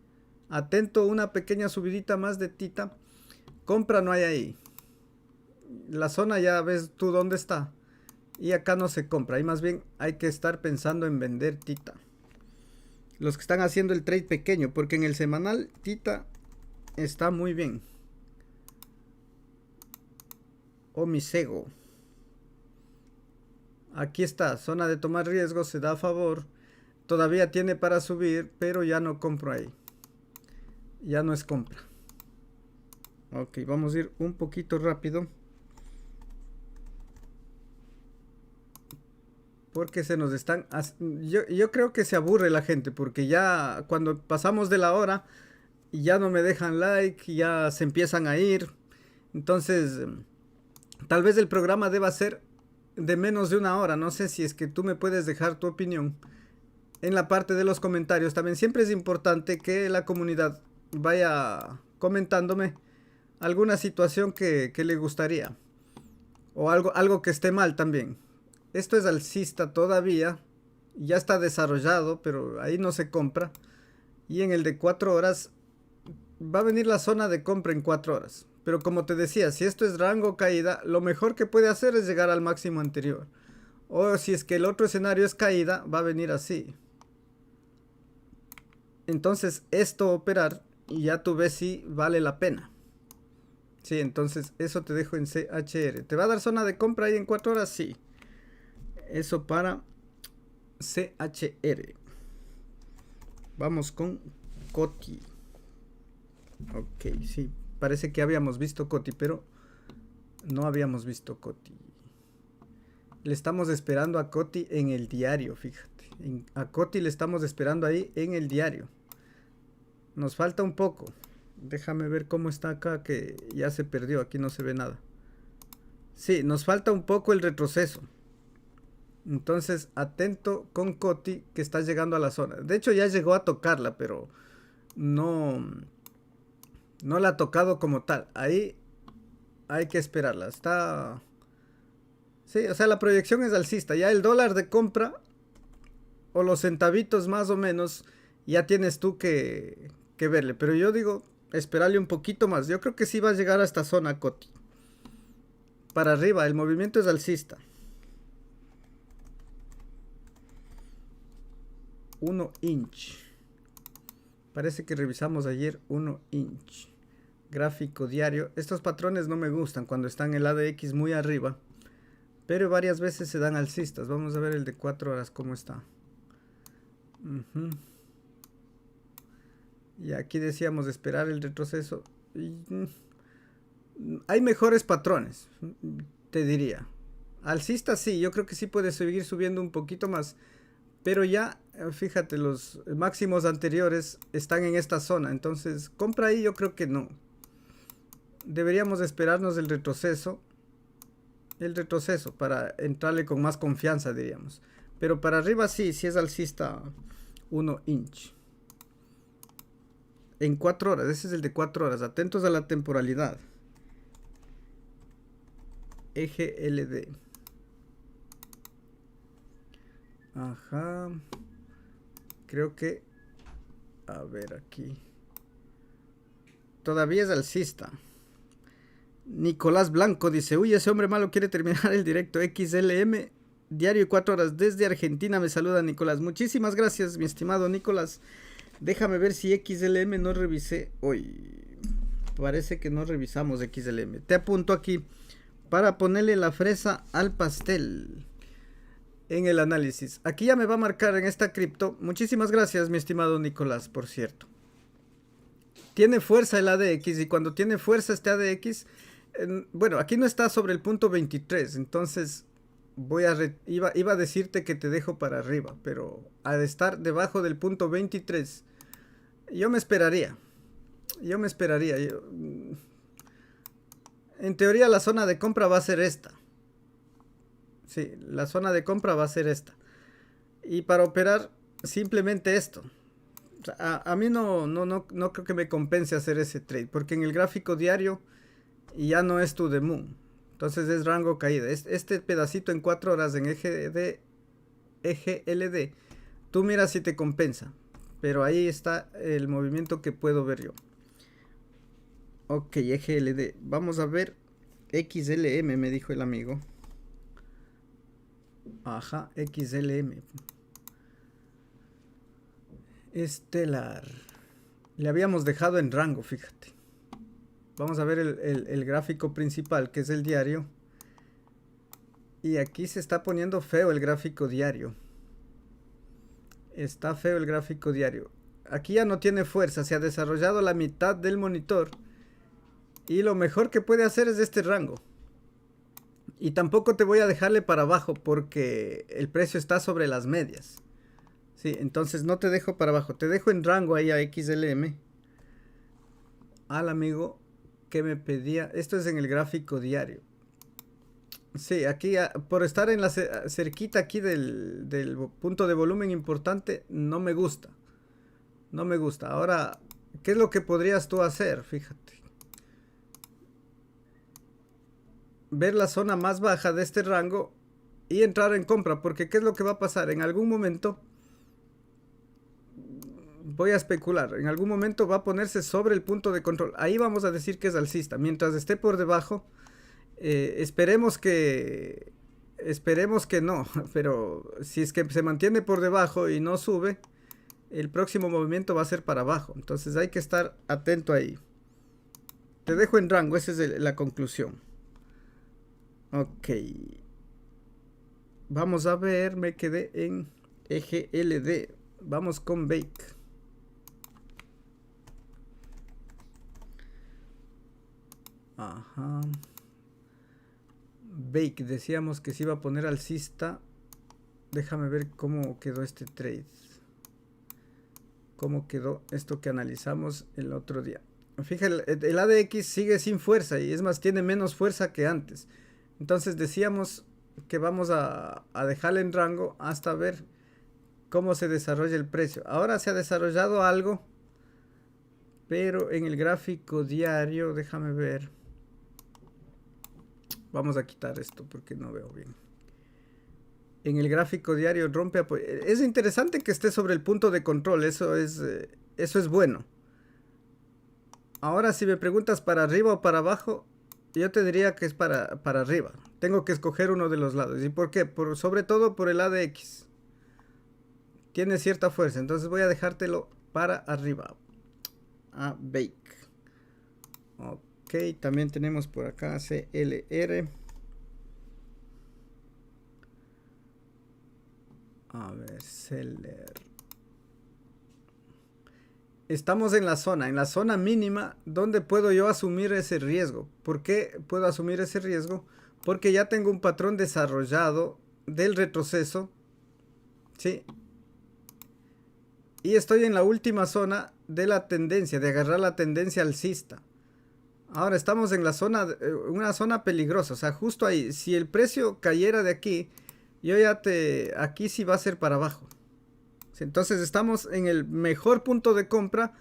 atento, una pequeña subidita más de Tita. Compra no hay ahí. La zona ya ves tú dónde está. Y acá no se compra. Ahí más bien hay que estar pensando en vender Tita. Los que están haciendo el trade pequeño. Porque en el semanal Tita está muy bien. Omisego. Aquí está. Zona de tomar riesgo. Se da a favor. Todavía tiene para subir. Pero ya no compro ahí. Ya no es compra. Ok. Vamos a ir un poquito rápido. Porque se nos están... Yo creo que se aburre la gente. Porque ya cuando pasamos de la hora... Ya no me dejan like. Ya se empiezan a ir. Entonces... Tal vez el programa deba ser de menos de 1 hora. No sé si es que tú me puedes dejar tu opinión en la parte de los comentarios. También siempre es importante que la comunidad vaya comentándome alguna situación que le gustaría. O algo que esté mal también. Esto es alcista todavía. Ya está desarrollado, pero ahí no se compra. Y en el de 4 horas va a venir la zona de compra en 4 horas. Pero como te decía, si esto es rango caída, lo mejor que puede hacer es llegar al máximo anterior. O si es que el otro escenario es caída, va a venir así. Entonces esto operar y ya tú ves si vale la pena. Sí, entonces eso te dejo en CHR. ¿Te va a dar zona de compra ahí en 4 horas? Sí. Eso para CHR. Vamos con Coti. Ok, sí. Parece que habíamos visto Coti, pero no habíamos visto Coti. Le estamos esperando a Coti en el diario, fíjate. A Coti le estamos esperando ahí en el diario. Nos falta un poco. Déjame ver cómo está acá, que ya se perdió. Aquí no se ve nada. Sí, nos falta un poco el retroceso. Entonces, atento con Coti, que está llegando a la zona. De hecho, ya llegó a tocarla, pero no No la ha tocado como tal. Ahí hay que esperarla. Está... Sí, o sea, la proyección es alcista. Ya el dólar de compra o los centavitos más o menos, ya tienes tú que verle. Pero yo digo, esperarle un poquito más. Yo creo que sí va a llegar a esta zona, Coti. Para arriba, el movimiento es alcista. 1 inch. Parece que revisamos ayer 1 inch. Gráfico diario. Estos patrones no me gustan cuando están el ADX muy arriba. Pero varias veces se dan alcistas. Vamos a ver el de 4 horas cómo está. Y aquí decíamos esperar el retroceso. Hay mejores patrones, te diría. Alcista sí, yo creo que sí puede seguir subiendo un poquito más. Pero ya, fíjate, los máximos anteriores están en esta zona. Entonces, compra ahí yo creo que no. Deberíamos esperarnos el retroceso. El retroceso para entrarle con más confianza, diríamos. Pero para arriba sí, sí es alcista 1 inch. En 4 horas, ese es el de 4 horas. Atentos a la temporalidad. Eje LD. Ajá. Creo que... A ver aquí. Todavía es alcista. Nicolás Blanco dice, uy, ese hombre malo quiere terminar el directo. XLM, diario y 4 horas. Desde Argentina me saluda Nicolás. Muchísimas gracias, mi estimado Nicolás. Déjame ver si XLM no revisé hoy. Parece que no revisamos XLM. Te apunto aquí para ponerle la fresa al pastel en el análisis. Aquí ya me va a marcar en esta cripto. Muchísimas gracias, mi estimado Nicolás, por cierto. Tiene fuerza el ADX y cuando tiene fuerza este ADX... bueno, aquí no está sobre el punto 23, entonces iba a decirte que te dejo para arriba, pero al estar debajo del punto 23, yo me esperaría. En teoría la zona de compra va a ser esta. Sí, la zona de compra va a ser esta. Y para operar simplemente esto. O sea, a mí no creo que me compense hacer ese trade, porque en el gráfico diario ya no es tu demo. Entonces es rango caída. Este pedacito en 4 horas en eje LD, tú miras si te compensa. Pero ahí está el movimiento que puedo ver yo. Ok, eje LD. Vamos a ver XLM, me dijo el amigo. Ajá, XLM. Estelar. Le habíamos dejado en rango, fíjate. Vamos a ver el gráfico principal, que es el diario. Y aquí se está poniendo feo el gráfico diario. Está feo el gráfico diario. Aquí ya no tiene fuerza, se ha desarrollado la mitad del monitor. Y lo mejor que puede hacer es este rango. Y tampoco te voy a dejarle para abajo porque el precio está sobre las medias. Sí, entonces no te dejo para abajo. Te dejo en rango ahí a XLM. Al amigo que me pedía. Esto es en el gráfico diario. Sí, aquí por estar en la cerquita aquí del punto de volumen importante, no me gusta. No me gusta. Ahora, ¿qué es lo que podrías tú hacer? Fíjate. Ver la zona más baja de este rango y entrar en compra. Porque ¿qué es lo que va a pasar? En algún momento, voy a especular, en algún momento va a ponerse sobre el punto de control. Ahí vamos a decir que es alcista. Mientras esté por debajo, esperemos que no. Pero si es que se mantiene por debajo y no sube, el próximo movimiento va a ser para abajo. Entonces hay que estar atento ahí. Te dejo en rango, esa es la conclusión. Ok. Vamos a ver, me quedé en eje LD. Vamos con Bake. Ajá. Bake, decíamos que se iba a poner alcista. Déjame ver cómo quedó este trade. Cómo quedó esto que analizamos el otro día. Fíjate, el ADX sigue sin fuerza y es más, tiene menos fuerza que antes. Entonces decíamos que vamos a dejarle en rango hasta ver cómo se desarrolla el precio. Ahora se ha desarrollado algo Pero en el gráfico diario, déjame ver. Vamos a quitar esto porque no veo bien. En el gráfico diario rompe apoyo. Es interesante que esté sobre el punto de control, eso es bueno. Ahora si me preguntas para arriba o para abajo, yo te diría que es para arriba. Tengo que escoger uno de los lados. ¿Y por qué? Sobre todo por el ADX. Tiene cierta fuerza, entonces voy a dejártelo para arriba. A bake. Ok, también tenemos por acá CLR. A ver, seller. Estamos en la zona mínima donde puedo yo asumir ese riesgo. ¿Por qué puedo asumir ese riesgo? Porque ya tengo un patrón desarrollado del retroceso, ¿sí? Y estoy en la última zona de la tendencia, de agarrar la tendencia alcista. Ahora estamos en la zona, una zona peligrosa, o sea, justo ahí. Si el precio cayera de aquí, aquí sí va a ser para abajo. Entonces estamos en el mejor punto de compra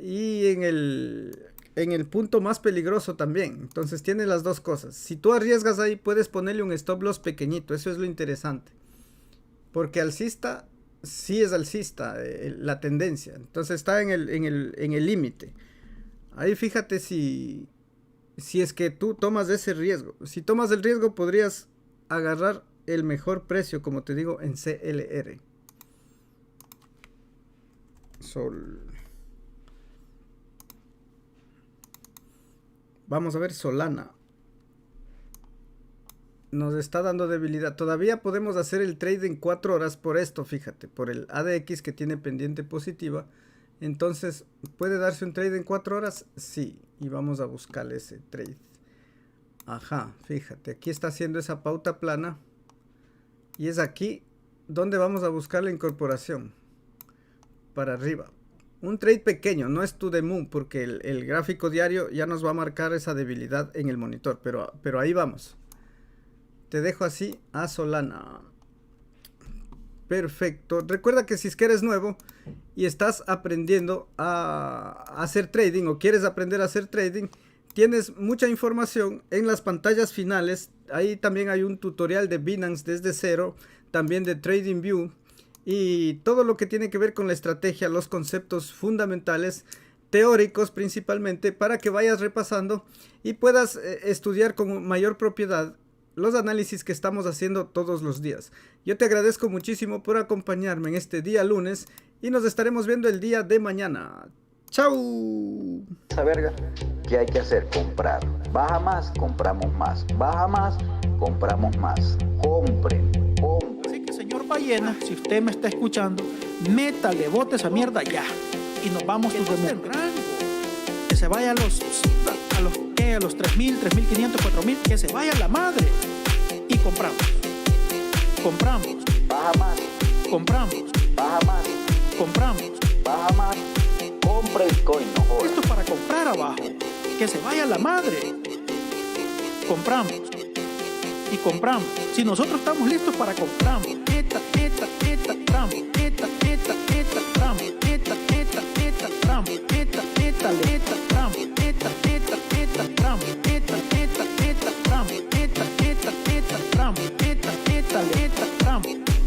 y en el punto más peligroso también. Entonces tiene las dos cosas. Si tú arriesgas ahí, puedes ponerle un stop loss pequeñito. Eso es lo interesante. Porque alcista, sí es alcista la tendencia. Entonces está en el límite. Ahí fíjate si es que tú tomas ese riesgo. Si tomas el riesgo, podrías agarrar el mejor precio, como te digo, en CLR. Vamos a ver Solana. Nos está dando debilidad. Todavía podemos hacer el trade en 4 horas por esto, fíjate, por el ADX que tiene pendiente positiva. Entonces, ¿puede darse un trade en 4 horas? Sí, y vamos a buscar ese trade. Ajá, fíjate, aquí está haciendo esa pauta plana. Y es aquí donde vamos a buscar la incorporación. Para arriba. Un trade pequeño, no es to the moon, porque el gráfico diario ya nos va a marcar esa debilidad en el monitor. Pero ahí vamos. Te dejo así a Solana. Perfecto. Recuerda que si es que eres nuevo y estás aprendiendo a hacer trading o quieres aprender a hacer trading, tienes mucha información en las pantallas finales. Ahí también hay un tutorial de Binance desde cero, también de TradingView y todo lo que tiene que ver con la estrategia, los conceptos fundamentales, teóricos principalmente, para que vayas repasando y puedas estudiar con mayor propiedad los análisis que estamos haciendo todos los días. Yo te agradezco muchísimo por acompañarme en este día lunes y nos estaremos viendo el día de mañana. ¡Chao! Esa verga, ¿qué hay que hacer? Comprar. Baja más, compramos más. Baja más, compramos más. Compre. Así que, señor Ballena, si usted me está escuchando, métale, bote esa mierda ya. Y nos vamos a rango. Que se vaya a los 3.000, 3.500, 4.000, que se vaya a la madre. Y compramos. Baja más. Compramos. Baja más. Compramos. Baja más. Compre Bitcoin, no jodas. Esto es para comprar abajo. Que se vaya a la madre. Compramos. Y compramos. Si nosotros estamos listos para comprar.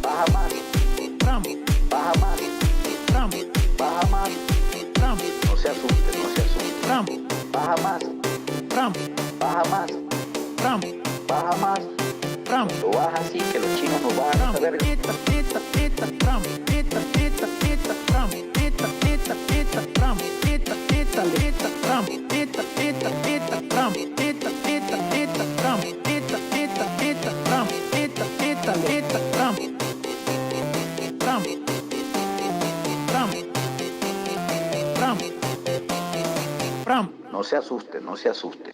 Baja más. Baja más. Baja más. No se asuste, no se asuste. Baja más. Baja más. Baja más. Lo baja así que los chinos nos bajan a saber. No se asuste, no se asuste.